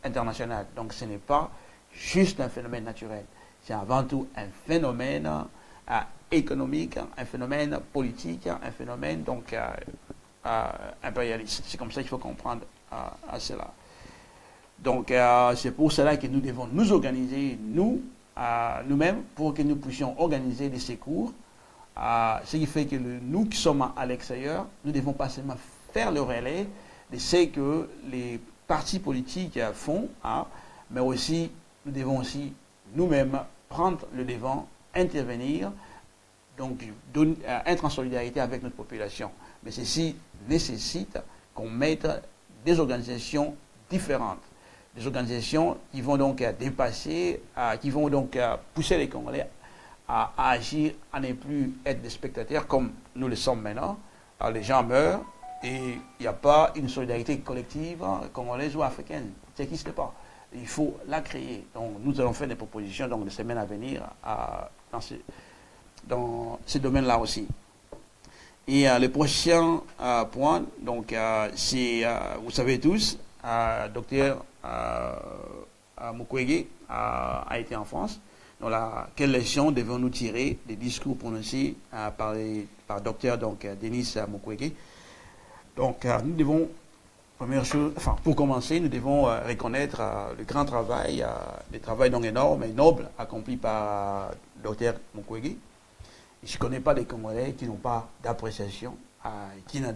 international. Donc ce n'est pas juste un phénomène naturel, c'est avant tout un phénomène économique, un phénomène politique, un phénomène donc impérialiste. C'est comme ça qu'il faut comprendre à cela. Donc c'est pour cela que nous devons nous organiser, nous-mêmes, pour que nous puissions organiser des secours. Ce qui fait que nous qui sommes à l'extérieur, nous ne devons pas seulement faire le relais de ce que les partis politiques font, mais aussi nous devons aussi nous-mêmes prendre le devant, intervenir, donc être en solidarité avec notre population. Mais ceci nécessite qu'on mette des organisations différentes, des organisations qui vont donc dépasser, qui vont donc pousser les Congolais à agir, à ne plus être des spectateurs comme nous le sommes maintenant. Alors, les gens meurent et il n'y a pas une solidarité collective congolaise ou africaine. Ça n'existe pas. Il faut la créer. Donc nous allons faire des propositions donc, les semaines à venir dans ce domaine-là aussi. Et le prochain point, donc c'est, vous savez tous, docteur Mukwege a été en France. Donc, quelle leçon devons-nous tirer des discours prononcés par docteur Denis Mukwege? Donc, nous devons, première chose, enfin, pour commencer, nous devons reconnaître le grand travail, le travail donc énorme et noble accompli par docteur Mukwege. Je ne connais pas des Congolais qui n'ont pas d'appréciation, qui n'ont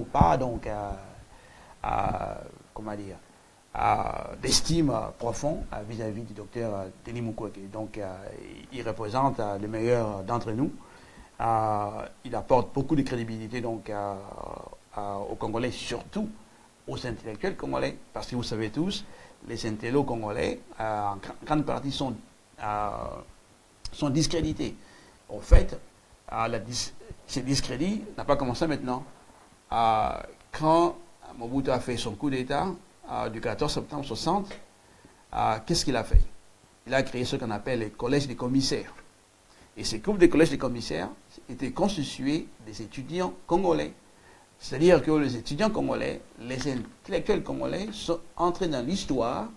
pas donc, comment dire, d'estime profonde vis-à-vis du docteur Denis Mukwege. Donc, il représente le meilleur d'entre nous. Il apporte beaucoup de crédibilité donc, aux Congolais, surtout aux intellectuels congolais, parce que vous savez tous, les intellos congolais, en grande partie, sont discrédités. En fait, ce discrédit n'a pas commencé maintenant. Quand Mobutu a fait son coup d'État, du 14 septembre 60, qu'est-ce qu'il a fait? Il a créé ce qu'on appelle les collèges des commissaires. Et ces groupes de collèges des commissaires étaient constitués des étudiants congolais. C'est-à-dire que les étudiants congolais, les intellectuels congolais sont entrés dans l'histoire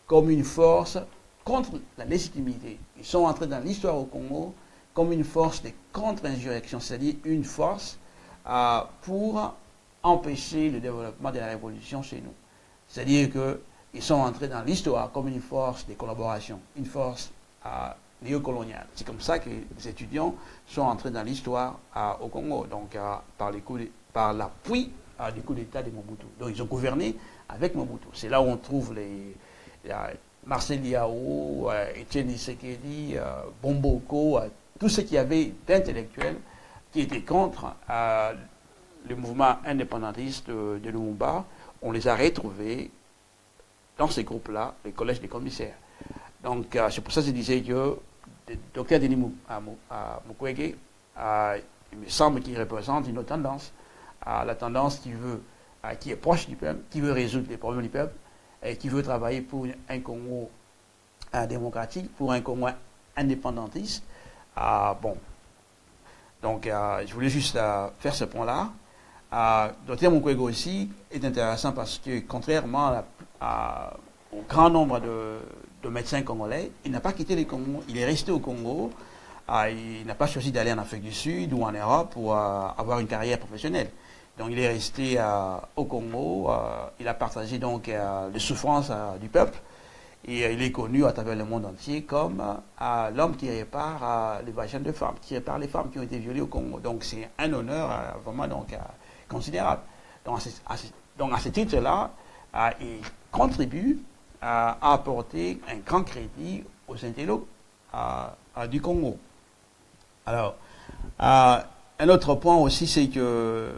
comme une force contre la légitimité. Ils sont entrés dans l'histoire au Congo comme une force de contre-insurrection, c'est-à-dire une force pour empêcher le développement de la révolution chez nous. C'est-à-dire qu'ils sont entrés dans l'histoire comme une force de collaboration, une force néocoloniale. C'est comme ça que les étudiants sont entrés dans l'histoire au Congo, donc par l'appui du coup d'État de Mobutu. Donc ils ont gouverné avec Mobutu. C'est là où on trouve Marcel Yao, Etienne Tshisekedi, Bomboko, tous ceux qui avaient d'intellectuels qui étaient contre le mouvement indépendantiste de Lumumba. On les a retrouvés dans ces groupes-là, les collèges des commissaires. Donc, c'est pour ça que je disais que le docteur Denis Mukwege, il me semble qu'il représente une autre tendance, la tendance qui est proche du peuple, qui veut résoudre les problèmes du peuple, et qui veut travailler pour un Congo démocratique, pour un Congo indépendantiste. Bon, donc je voulais juste faire ce point-là. Dr Mukwege aussi est intéressant parce que contrairement au grand nombre de médecins congolais, il n'a pas quitté le Congo, il est resté au Congo. Il n'a pas choisi d'aller en Afrique du Sud ou en Europe pour avoir une carrière professionnelle. Donc il est resté au Congo, il a partagé donc les souffrances du peuple et il est connu à travers le monde entier comme l'homme qui répare les vagins de femmes, qui répare les femmes qui ont été violées au Congo. Donc c'est un honneur vraiment donc, considérable. Donc à ce titre-là, il contribue à apporter un grand crédit aux intellos du Congo. Alors, un autre point aussi, c'est que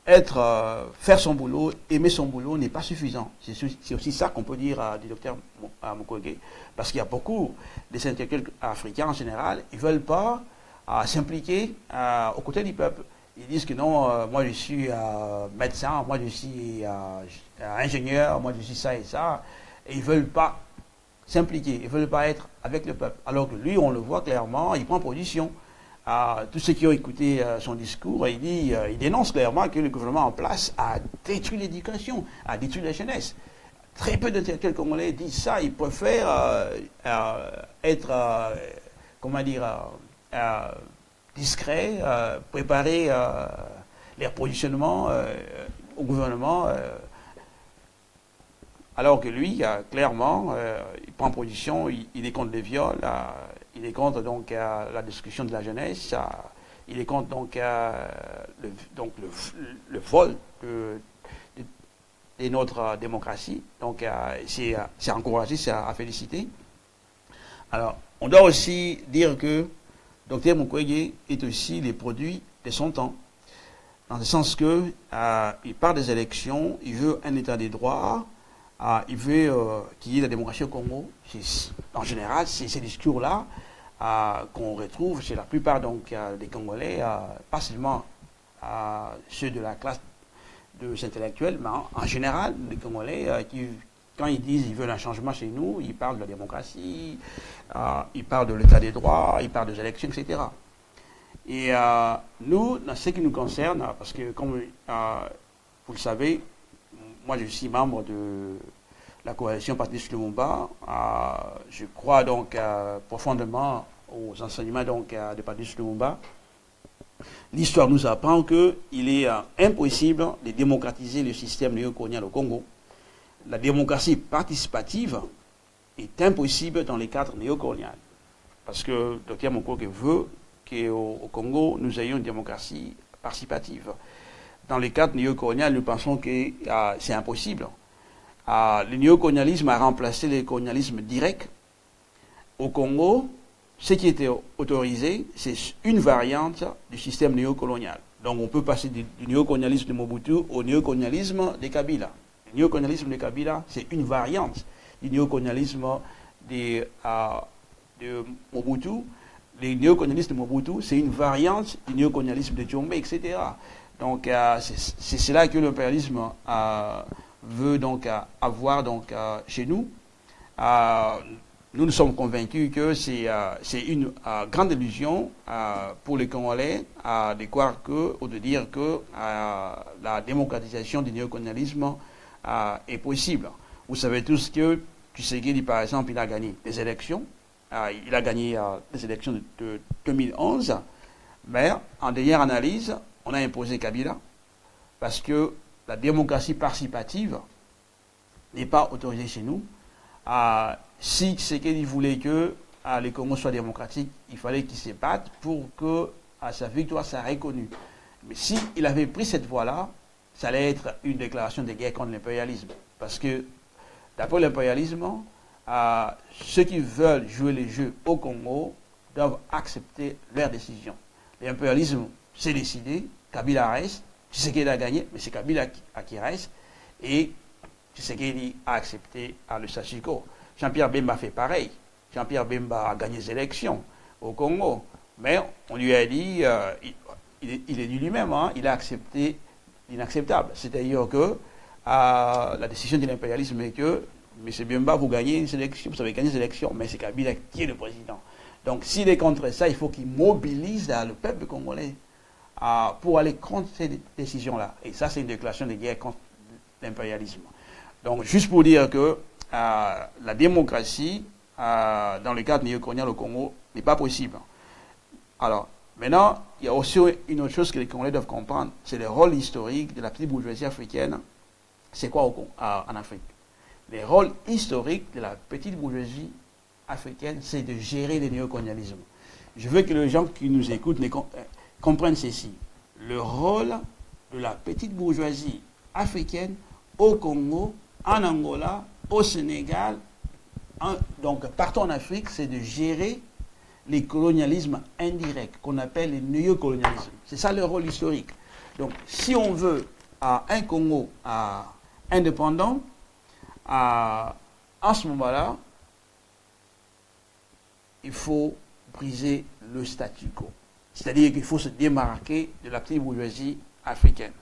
faire son boulot, aimer son boulot n'est pas suffisant. C'est aussi ça qu'on peut dire du docteur Mukwege, parce qu'il y a beaucoup des intellectuels africains en général, ils ne veulent pas s'impliquer aux côtés du peuple. Ils disent que non, moi je suis médecin, moi je suis ingénieur, moi je suis ça et ça, et ils ne veulent pas s'impliquer, ils ne veulent pas être avec le peuple. Alors que lui, on le voit clairement, il prend position. Tous ceux qui ont écouté son discours, il dénonce clairement que le gouvernement en place a détruit l'éducation, a détruit la jeunesse. Très peu d'intellectuels congolais disent ça, ils préfèrent être, comment dire, discrets, préparer les positionnements au gouvernement, alors que lui, clairement, il prend position, il est contre les viols, il est contre donc la discussion de la jeunesse, il est contre donc le vol de notre démocratie. Donc c'est encouragé, c'est à féliciter. Alors, on doit aussi dire que Dr Mukwege est aussi le produit de son temps, dans le sens que il part des élections, il veut un état des droits. Il veut qu'il y ait la démocratie au Congo. En général, c'est ces discours-là qu'on retrouve chez la plupart donc, des Congolais, pas seulement ceux de la classe de ces intellectuels, mais en général, les Congolais, quand ils disent qu'ils veulent un changement chez nous, ils parlent de la démocratie, ils parlent de l'état des droits, ils parlent des élections, etc. Et nous, dans ce qui nous concerne, parce que comme vous le savez, moi, je suis membre de la coalition Patrice Lumumba. Je crois donc profondément aux enseignements donc, de Patrice Lumumba. L'histoire nous apprend qu'il est impossible de démocratiser le système néocolonial au Congo. La démocratie participative est impossible dans les cadres néocoloniaux. Parce que Dr Mukwege veut qu'au Congo, nous ayons une démocratie participative. Dans les cadres néocolonial, nous pensons que c'est impossible. Le néocolonialisme a remplacé le colonialisme direct. Au Congo, ce qui était autorisé, c'est une variante du système néocolonial. Donc on peut passer du néocolonialisme de Mobutu au néocolonialisme de Kabila. Le néocolonialisme de Kabila, c'est une variante du néocolonialisme de Mobutu. Le néocolonialisme de Mobutu, c'est une variante du néocolonialisme de Djombe, etc. Donc c'est cela que l'impérialisme veut donc avoir donc, chez nous. Nous sommes convaincus que c'est une grande illusion pour les Congolais de croire que, ou de dire que la démocratisation du néocolonialisme est possible. Vous savez tous que Tshisekedi, par exemple, il a gagné des élections. Il a gagné les élections de 2011. Mais en dernière analyse, on a imposé Kabila parce que la démocratie participative n'est pas autorisée chez nous. Si Tshisekedi voulait que les Congos soient démocratiques, il fallait qu'il se batte pour que sa victoire soit reconnue. Mais s'il avait pris cette voie-là, ça allait être une déclaration de guerre contre l'impérialisme. Parce que, d'après l'impérialisme, ceux qui veulent jouer les jeux au Congo doivent accepter leurs décisions. L'impérialisme s'est décidé, Kabila reste, Tshisekedi a gagné, mais c'est Kabila qui reste, et Tshisekedi a accepté le statu quo. Jean-Pierre Bemba fait pareil. Jean-Pierre Bemba a gagné les élections au Congo. Mais on lui a dit, il est dit lui-même, hein, il a accepté l'inacceptable. C'est-à-dire que la décision de l'impérialisme est que M. Bemba, vous gagnez une sélection, vous avez gagné une élection, mais c'est Kabila qui est le président. Donc s'il est contre ça, il faut qu'il mobilise le peuple congolais pour aller contre ces décisions-là. Et ça, c'est une déclaration de guerre contre l'impérialisme. Donc juste pour dire que la démocratie, dans le cadre néocolonial au Congo, n'est pas possible. Alors, maintenant, il y a aussi une autre chose que les Congolais doivent comprendre, c'est le rôle historique de la petite bourgeoisie africaine. C'est quoi en Afrique? Le rôle historique de la petite bourgeoisie africaine, c'est de gérer le néocolonialisme. Je veux que les gens qui nous écoutent comprennent ceci. Le rôle de la petite bourgeoisie africaine au Congo, en Angola, au Sénégal, donc partout en Afrique, c'est de gérer les colonialismes indirects, qu'on appelle les néocolonialismes. C'est ça le rôle historique. Donc, si on veut un Congo indépendant, à ce moment-là, il faut briser le statu quo. C'est-à-dire qu'il faut se démarquer de la petite bourgeoisie africaine.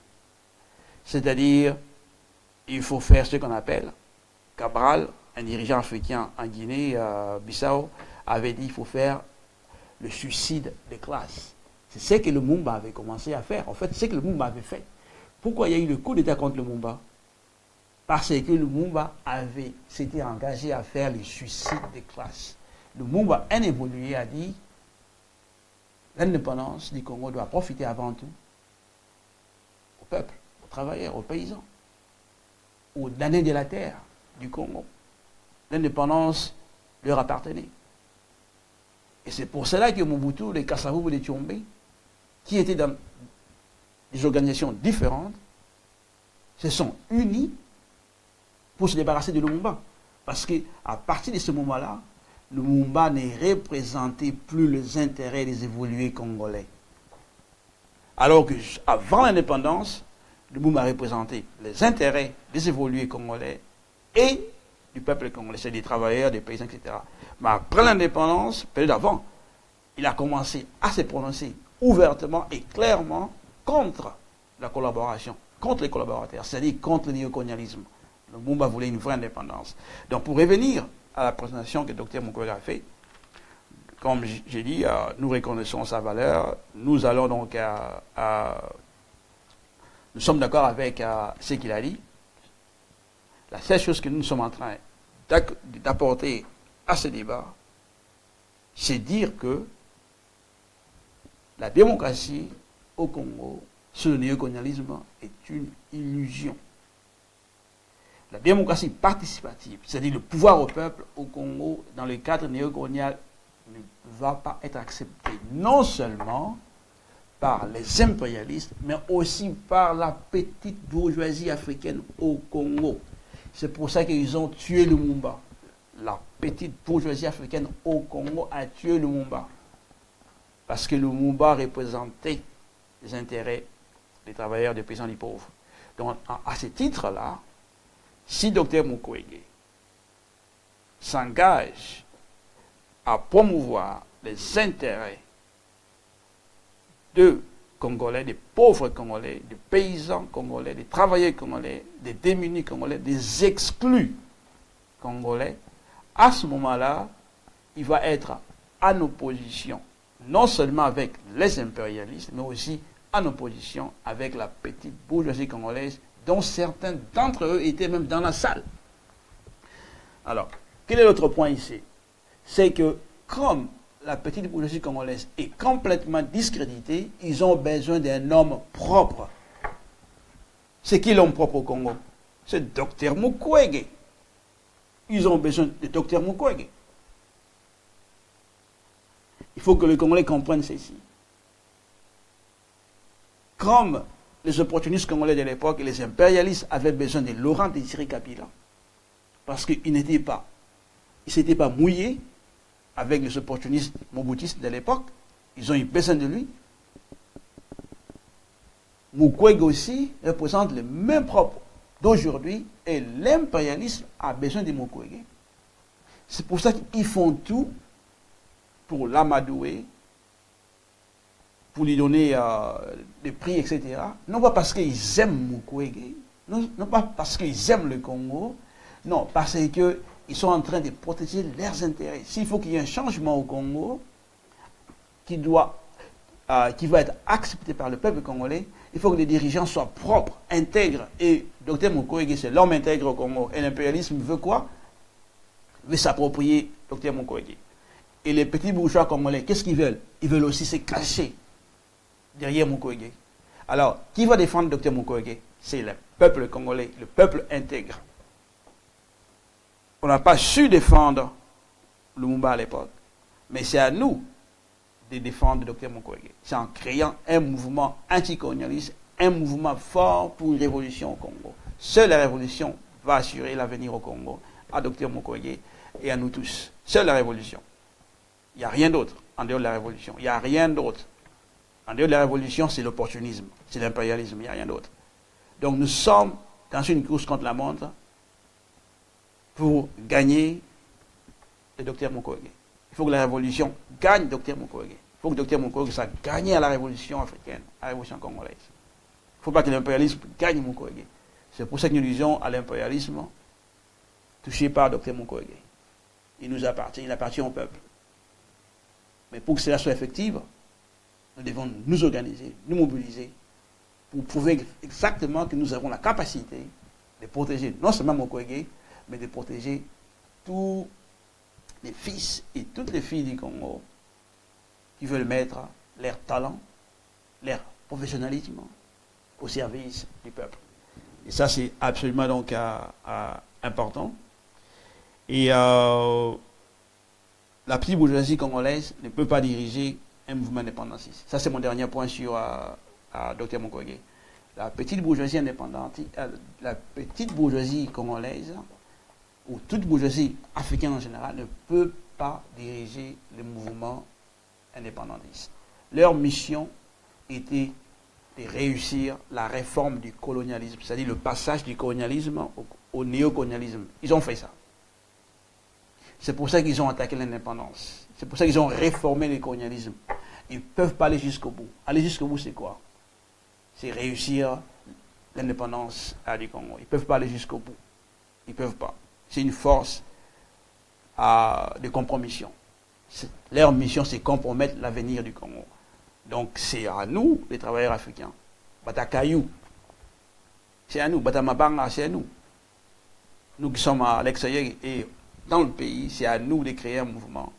C'est-à-dire, il faut faire ce qu'on appelle, Cabral, un dirigeant africain en Guinée-Bissau, avait dit qu'il faut faire le suicide des classes. C'est ce que le Lumumba avait commencé à faire. En fait, c'est ce que le Lumumba avait fait. Pourquoi il y a eu le coup d'État contre le Lumumba? Parce que le Lumumba s'était engagé à faire le suicide des classes. Le Lumumba, un évolué, a dit l'indépendance du Congo doit profiter avant tout au peuple, aux travailleurs, aux paysans, aux damnés de la terre du Congo. L'indépendance leur appartenait. Et c'est pour cela que Mobutu, les Kasavubu, les Tchombe, qui étaient dans des organisations différentes, se sont unis pour se débarrasser de Lumumba. Parce qu'à partir de ce moment-là, Lumumba ne représentait plus les intérêts des évolués congolais. Alors qu'avant l'indépendance, Lumumba représentait les intérêts des évolués congolais et du peuple congolais, c'est des travailleurs, des paysans, etc. Mais après l'indépendance, peut-être avant, il a commencé à se prononcer ouvertement et clairement contre la collaboration, contre les collaborateurs, c'est-à-dire contre le néocolonialisme. Le Lumumba voulait une vraie indépendance. Donc pour revenir à la présentation que le docteur Mukwege a fait, comme j'ai dit, nous reconnaissons sa valeur, nous allons donc nous sommes d'accord avec ce qu'il a dit. La seule chose que nous sommes en train d'apporter à ce débat, c'est dire que la démocratie au Congo, sur le néocolonialisme, est une illusion. La démocratie participative, c'est-à-dire le pouvoir au peuple au Congo, dans le cadre néocolonial, ne va pas être accepté non seulement par les impérialistes, mais aussi par la petite bourgeoisie africaine au Congo. C'est pour ça qu'ils ont tué Lumumba. La petite bourgeoisie africaine au Congo a tué Lumumba. Parce que Lumumba représentait les intérêts des travailleurs, des paysans, des pauvres. Donc, à ce titre-là, si Dr Mukwege s'engage à promouvoir les intérêts des Congolais, des pauvres Congolais, des paysans congolais, des travailleurs congolais, des démunis congolais, des exclus congolais, à ce moment-là, il va être en opposition, non seulement avec les impérialistes, mais aussi en opposition avec la petite bourgeoisie congolaise, dont certains d'entre eux étaient même dans la salle. Alors, quel est l'autre point ici? C'est que, comme la petite bourgeoisie congolaise est complètement discréditée, ils ont besoin d'un homme propre. C'est qui l'homme propre au Congo? C'est Dr Mukwege. Ils ont besoin de Dr Mukwege. Il faut que les Congolais comprennent ceci. Comme les opportunistes congolais de l'époque et les impérialistes avaient besoin de Laurent Désiré Kabila, parce qu'ils n'étaient pas, ils ne s'étaient pas mouillés avec les opportunistes mobutistes de l'époque, ils ont eu besoin de lui. Mukwege aussi représente le même propre d'aujourd'hui et l'impérialisme a besoin de Mukwege. C'est pour ça qu'ils font tout pour l'amadouer, pour lui donner des prix, etc. Non pas parce qu'ils aiment Mukwege, non pas parce qu'ils aiment le Congo, non, parce qu'ils sont en train de protéger leurs intérêts. S'il faut qu'il y ait un changement au Congo qui va être accepté par le peuple congolais, il faut que les dirigeants soient propres, intègres. Et Dr Mukwege, c'est l'homme intègre au Congo. Et l'impérialisme veut quoi? Veut s'approprier Dr Mukwege. Et les petits bourgeois congolais, qu'est-ce qu'ils veulent? Ils veulent aussi se cacher derrière Mukwege. Alors, qui va défendre Dr Mukwege? C'est le peuple congolais, le peuple intègre. On n'a pas su défendre Lumumba à l'époque, mais c'est à nous de défendre Dr Mukwege. C'est en créant un mouvement anticolonialiste, un mouvement fort pour une révolution au Congo. Seule la révolution va assurer l'avenir au Congo, à Dr Mukwege et à nous tous. Seule la révolution. Il n'y a rien d'autre en dehors de la révolution. Il n'y a rien d'autre. En dehors de la révolution, c'est l'opportunisme, c'est l'impérialisme, il n'y a rien d'autre. Donc nous sommes dans une course contre la montre pour gagner le Dr Mukwege. Il faut que la révolution gagne Dr Mukwege. Il faut que Dr Mukwege soit gagné à la révolution africaine, à la révolution congolaise. Il ne faut pas que l'impérialisme gagne Mukwege. C'est pour ça que nous disons à l'impérialisme touché par Dr Mukwege. Il nous appartient, il appartient au peuple. Mais pour que cela soit effectif, nous devons nous organiser, nous mobiliser pour prouver exactement que nous avons la capacité de protéger non seulement Mukwege, mais de protéger tous les fils et toutes les filles du Congo qui veulent mettre leur talent, leur professionnalisme au service du peuple. Et ça, c'est absolument donc important. Et la petite bourgeoisie congolaise ne peut pas diriger un mouvement indépendantiste. Ça, c'est mon dernier point sur Dr Mukwege. La petite bourgeoisie indépendantiste, la petite bourgeoisie congolaise, ou toute bourgeoisie africaine en général, ne peut pas diriger le mouvement indépendantiste. Leur mission était de réussir la réforme du colonialisme, c'est-à-dire le passage du colonialisme au néocolonialisme. Ils ont fait ça. C'est pour ça qu'ils ont attaqué l'indépendance. C'est pour ça qu'ils ont réformé le colonialisme. Ils ne peuvent pas aller jusqu'au bout. Aller jusqu'au bout, c'est quoi? C'est réussir l'indépendance du Congo. Ils ne peuvent pas aller jusqu'au bout. Ils ne peuvent pas. C'est une force de compromission. Leur mission, c'est compromettre l'avenir du Congo. Donc, c'est à nous, les travailleurs africains. Batakayou, c'est à nous. Batamabanga, c'est à nous. Nous qui sommes à l'extérieur et dans le pays, c'est à nous de créer un mouvement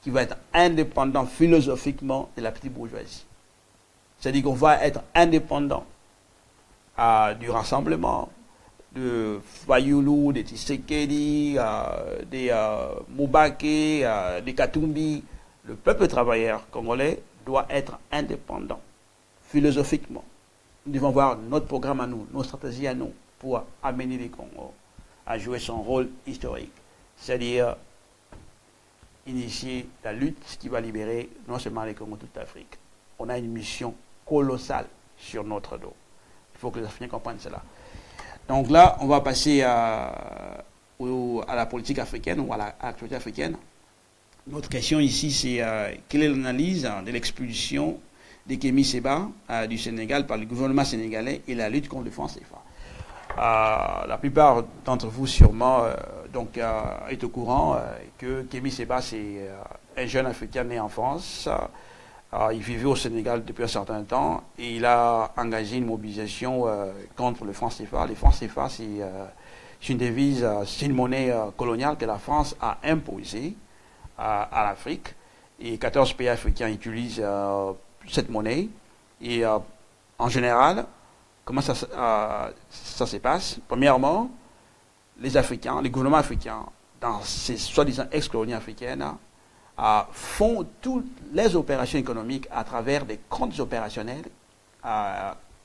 qui va être indépendant philosophiquement de la petite bourgeoisie. C'est-à-dire qu'on va être indépendant du rassemblement, de Fayoulou, de Tshisekedi, des Moubake, des Katumbi. Le peuple travailleur congolais doit être indépendant philosophiquement. Nous devons voir notre programme à nous, nos stratégies à nous pour amener les Congos à jouer son rôle historique. C'est-à-dire initier la lutte qui va libérer non seulement les Congos, toute l'Afrique. On a une mission colossale sur notre dos. Il faut que les Africains comprennent cela. Donc là, on va passer à la politique africaine ou à l'actualité africaine. Notre question ici, c'est quelle est l'analyse de l'expulsion de Kémy Séba du Sénégal par le gouvernement sénégalais et la lutte contre le franc CFA. La plupart d'entre vous sûrement est au courant que Kémy Séba, c'est un jeune Africain né en France. Il vivait au Sénégal depuis un certain temps et il a engagé une mobilisation contre le franc CFA. Le franc CFA, c'est une devise, c'est une monnaie coloniale que la France a imposée à l'Afrique. Et 14 pays africains utilisent cette monnaie. Et en général, comment ça se passe? Premièrement, les Africains, les gouvernements africains, dans ces soi-disant ex-colonies africaines, font toutes les opérations économiques à travers des comptes opérationnels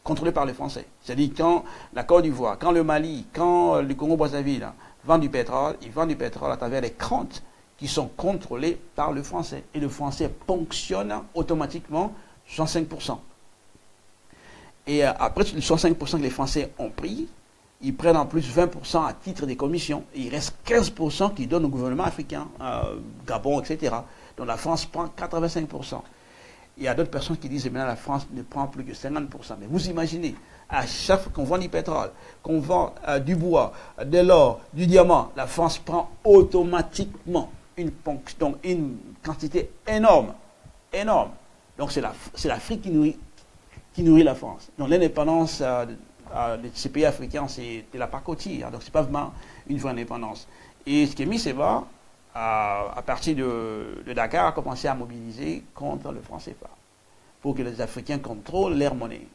contrôlés par les Français. C'est-à-dire quand la Côte d'Ivoire, quand le Mali, quand le Congo-Brazzaville vendent du pétrole, ils vendent du pétrole à travers des comptes qui sont contrôlés par le Français. Et le Français ponctionne automatiquement 65%. Et après les 65% que les Français ont pris, ils prennent en plus 20% à titre des commissions. Et il reste 15% qui donnent au gouvernement africain, Gabon, etc. Donc la France prend 85%. Il y a d'autres personnes qui disent que la France ne prend plus que 50%. Mais vous imaginez, à chaque fois qu'on vend du pétrole, qu'on vend du bois, de l'or, du diamant, la France prend automatiquement une quantité énorme. Énorme. Donc c'est l'Afrique qui nourrit la France. Donc l'indépendance de ces pays africains, c'est de la pacotille. Donc c'est pas vraiment une vraie indépendance. Et ce qui est mis, c'est bas, à partir de Dakar, a commencé à mobiliser contre le franc CFA pour que les Africains contrôlent leur monnaie,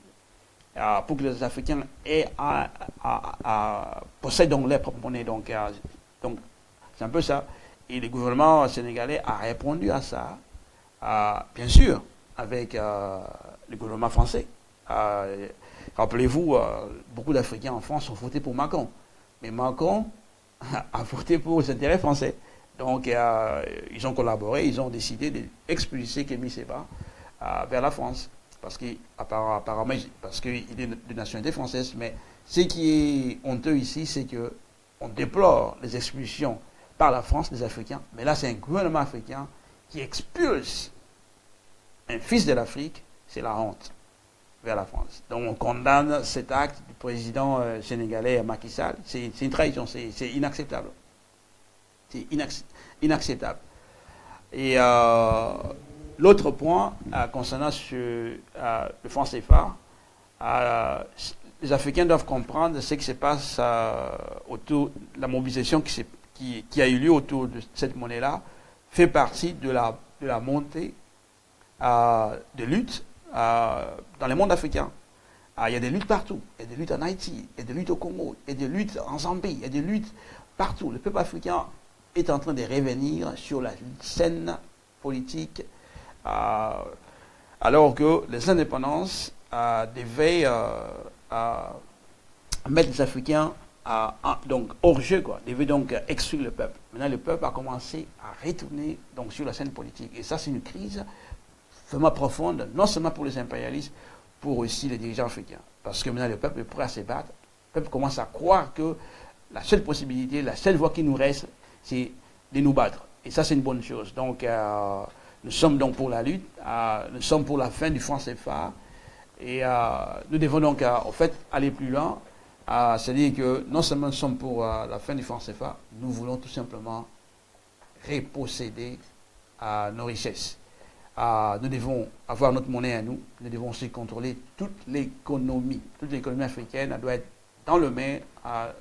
pour que les Africains possèdent donc leur propre monnaie. Donc c'est un peu ça. Et le gouvernement sénégalais a répondu à ça, bien sûr, avec le gouvernement français. Rappelez-vous, beaucoup d'Africains en France ont voté pour Macron. Mais Macron a voté pour les intérêts français. Donc, ils ont collaboré, ils ont décidé d'expulser Kémy Séba vers la France. Parce qu'il est de nationalité française. Mais ce qui est honteux ici, c'est qu'on déplore les expulsions par la France des Africains. Mais là, c'est un gouvernement africain qui expulse un fils de l'Afrique. C'est la honte vers la France. Donc, on condamne cet acte du président sénégalais Macky Sall. C'est une trahison, c'est inacceptable. C'est inacceptable. Et l'autre point, concernant le franc CFA, les Africains doivent comprendre ce qui se passe autour de la mobilisation qui a eu lieu autour de cette monnaie-là, fait partie de la montée de lutte dans le monde africain. Il y a des luttes partout. Il y a des luttes en Haïti, il y a des luttes au Congo, il y a des luttes en Zambie, il y a des luttes partout. Le peuple africain est en train de revenir sur la scène politique alors que les indépendances devaient mettre les Africains donc hors jeu, quoi, devaient donc exclure le peuple. Maintenant, le peuple a commencé à retourner donc, sur la scène politique. Et ça, c'est une crise vraiment profonde, non seulement pour les impérialistes, pour aussi les dirigeants africains. Parce que maintenant, le peuple est prêt à se battre. Le peuple commence à croire que la seule possibilité, la seule voie qui nous reste, c'est de nous battre. Et ça, c'est une bonne chose. Donc, nous sommes donc pour la lutte, nous sommes pour la fin du franc CFA. Et nous devons donc, en fait, aller plus loin. C'est-à-dire que non seulement nous sommes pour la fin du franc CFA, nous voulons tout simplement reposséder nos richesses. Nous devons avoir notre monnaie à nous. Nous devons aussi contrôler toute l'économie. Toute l'économie africaine doit être dans le main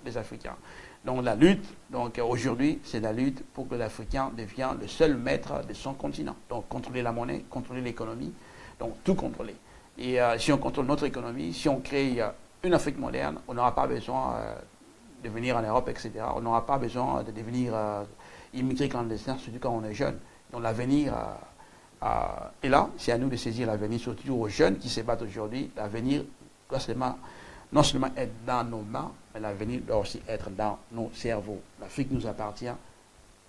des Africains. Donc la lutte, donc aujourd'hui, c'est la lutte pour que l'Africain devienne le seul maître de son continent. Donc contrôler la monnaie, contrôler l'économie, donc tout contrôler. Et si on contrôle notre économie, si on crée une Afrique moderne, on n'aura pas besoin de venir en Europe, etc. On n'aura pas besoin de devenir immigré clandestin, surtout quand on est jeune. Donc l'avenir est là, c'est à nous de saisir l'avenir, surtout aux jeunes qui se battent aujourd'hui. L'avenir doit non seulement être dans nos mains, mais l'avenir doit aussi être dans nos cerveaux. L'Afrique nous appartient,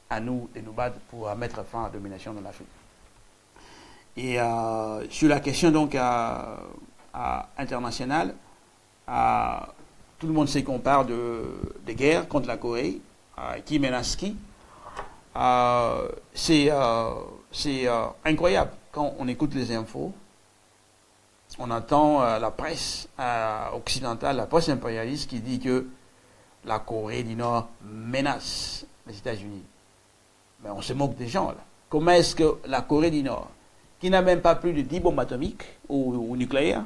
à nous de nous battre pour mettre fin à la domination de l'Afrique. Et sur la question donc internationale, tout le monde sait qu'on parle de guerre contre la Corée, qui menace qui. C'est incroyable quand on écoute les infos. On entend la presse occidentale, la presse impérialiste qui dit que la Corée du Nord menace les États-Unis. Mais on se moque des gens là. Comment est-ce que la Corée du Nord, qui n'a même pas plus de 10 bombes atomiques ou nucléaires,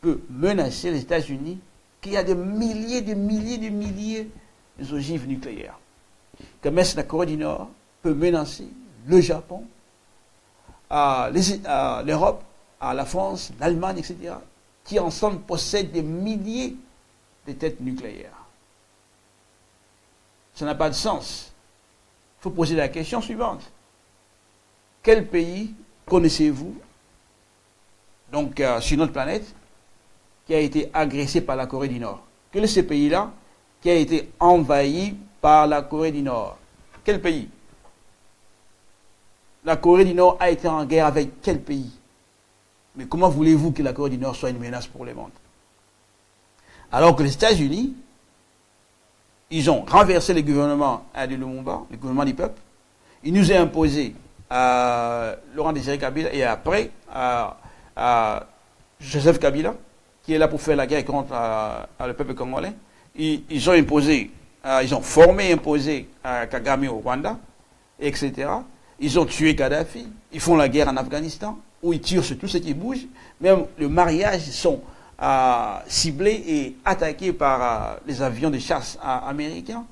peut menacer les États-Unis, qui a des milliers des ogives nucléaires? Comment est-ce que la Corée du Nord peut menacer le Japon, l'Europe, la France, l'Allemagne, etc., qui ensemble possèdent des milliers de têtes nucléaires? Ça n'a pas de sens. Il faut poser la question suivante. Quel pays connaissez-vous, donc sur notre planète, qui a été agressé par la Corée du Nord? Quel est ce pays-là qui a été envahi par la Corée du Nord? Quel pays? La Corée du Nord a été en guerre avec quel pays? Mais comment voulez-vous que la Corée du Nord soit une menace pour le monde? Alors que les États-Unis ils ont renversé le gouvernement de Lumumba, le gouvernement du peuple. Ils nous ont imposé Laurent Désiré Kabila et après Joseph Kabila, qui est là pour faire la guerre contre le peuple congolais. Ils ont imposé, ils ont formé et imposé Kagame au Rwanda, etc. Ils ont tué Kadhafi. Ils font la guerre en Afghanistan, où ils tirent sur tout ce qui bouge. Même le mariage, ils sont ciblés et attaqués par les avions de chasse américains.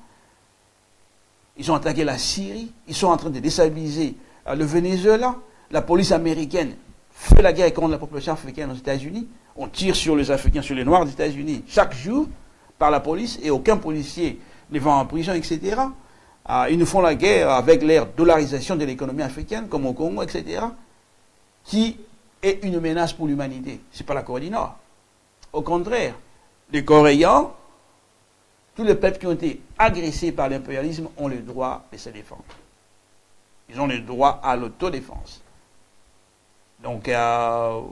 Ils ont attaqué la Syrie. Ils sont en train de déstabiliser le Venezuela. La police américaine fait la guerre contre la population africaine aux États-Unis. On tire sur les Africains, sur les Noirs des États-Unis chaque jour par la police et aucun policier ne va en prison, etc. Ils nous font la guerre avec leur dollarisation de l'économie africaine, comme au Congo, etc. Qui est une menace pour l'humanité. Ce n'est pas la Corée du Nord. Au contraire, les Coréens, tous les peuples qui ont été agressés par l'impérialisme ont le droit de se défendre. Ils ont le droit à l'autodéfense. Donc, on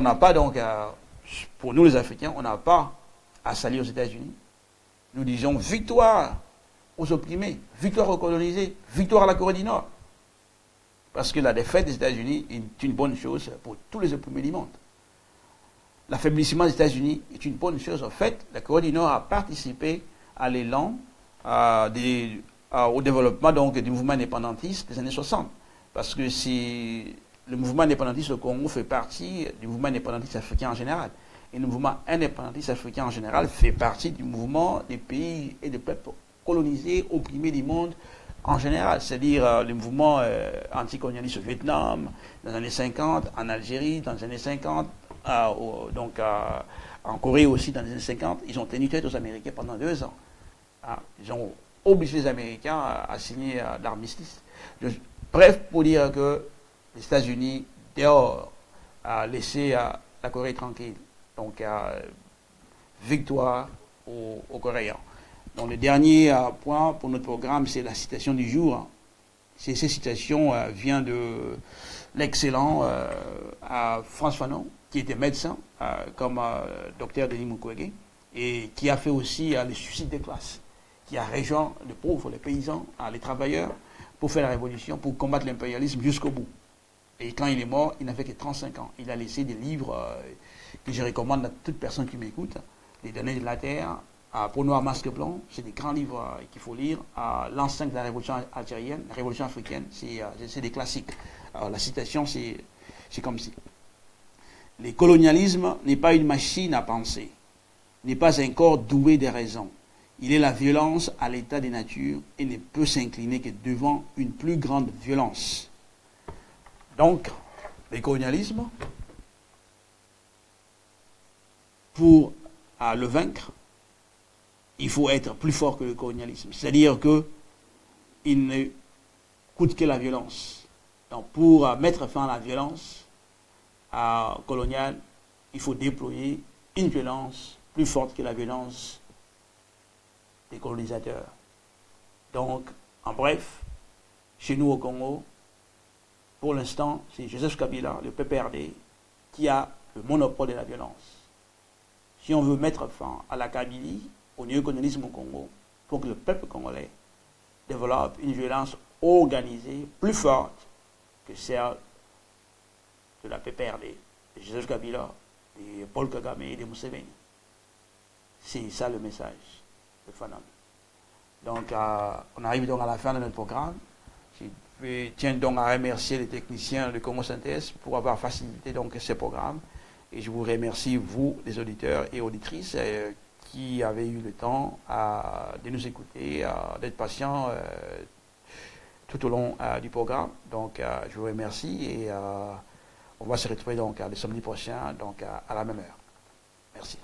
n'a pas, pour nous les Africains, on n'a pas à s'allier aux États-Unis. Nous disons victoire aux opprimés, victoire aux colonisés, victoire à la Corée du Nord. Parce que la défaite des États-Unis est une bonne chose pour tous les opprimés du monde. L'affaiblissement des États-Unis est une bonne chose. En fait, la Corée du Nord a participé à l'élan au développement du mouvement indépendantiste des années 60. Parce que le mouvement indépendantiste au Congo fait partie du mouvement indépendantiste africain en général. Et le mouvement indépendantiste africain en général fait partie du mouvement des pays et des peuples colonisés, opprimés du monde en général. C'est-à-dire le mouvement anticolonialiste au Vietnam, dans les années 50, en Algérie, dans les années 50, en Corée aussi, dans les années 50. Ils ont tenu tête aux Américains pendant 2 ans. Ils ont obligé les Américains à signer l'armistice. Bref, pour dire que les États-Unis, dehors, a laissé la Corée tranquille. Donc, victoire aux Coréens. Donc, le dernier point pour notre programme, c'est la citation du jour. Cette citation vient de l'excellent Frantz Fanon, qui était médecin, comme docteur Denis Mukwege, et qui a fait aussi le suicide des classes, qui a rejoint les pauvres, les paysans, les travailleurs, pour faire la révolution, pour combattre l'impérialisme jusqu'au bout. Et quand il est mort, il n'avait que 35 ans. Il a laissé des livres que je recommande à toute personne qui m'écoute. Les données de la Terre, Peau noire, masque blanc, c'est des grands livres qu'il faut lire. L'enceinte de la révolution algérienne, la révolution africaine, c'est des classiques. Alors, la citation, c'est comme si. Le colonialisme n'est pas une machine à penser, n'est pas un corps doué de raison. Il est la violence à l'état des natures et ne peut s'incliner que devant une plus grande violence. Donc, le colonialisme, pour le vaincre, il faut être plus fort que le colonialisme. C'est-à-dire qu'il ne coûte que la violence. Donc, pour mettre fin à la violence coloniale, il faut déployer une violence plus forte que la violence des colonisateurs. Donc, en bref, chez nous au Congo, pour l'instant, c'est Joseph Kabila, le PPRD, qui a le monopole de la violence. Si on veut mettre fin à la Kabylie, au néocolonialisme au Congo, pour que le peuple congolais développe une violence organisée plus forte que celle de la PPRD, de Joseph Kabila, de Paul Kagame et de Museveni. C'est ça le message de Fanon. Donc, on arrive donc à la fin de notre programme. Je tiens donc à remercier les techniciens de Congo Synthèse pour avoir facilité donc ce programme. Et je vous remercie, vous, les auditeurs et auditrices, qui avez eu le temps de nous écouter, d'être patients tout au long du programme. Donc, je vous remercie et on va se retrouver donc le samedi prochain, donc à la même heure. Merci.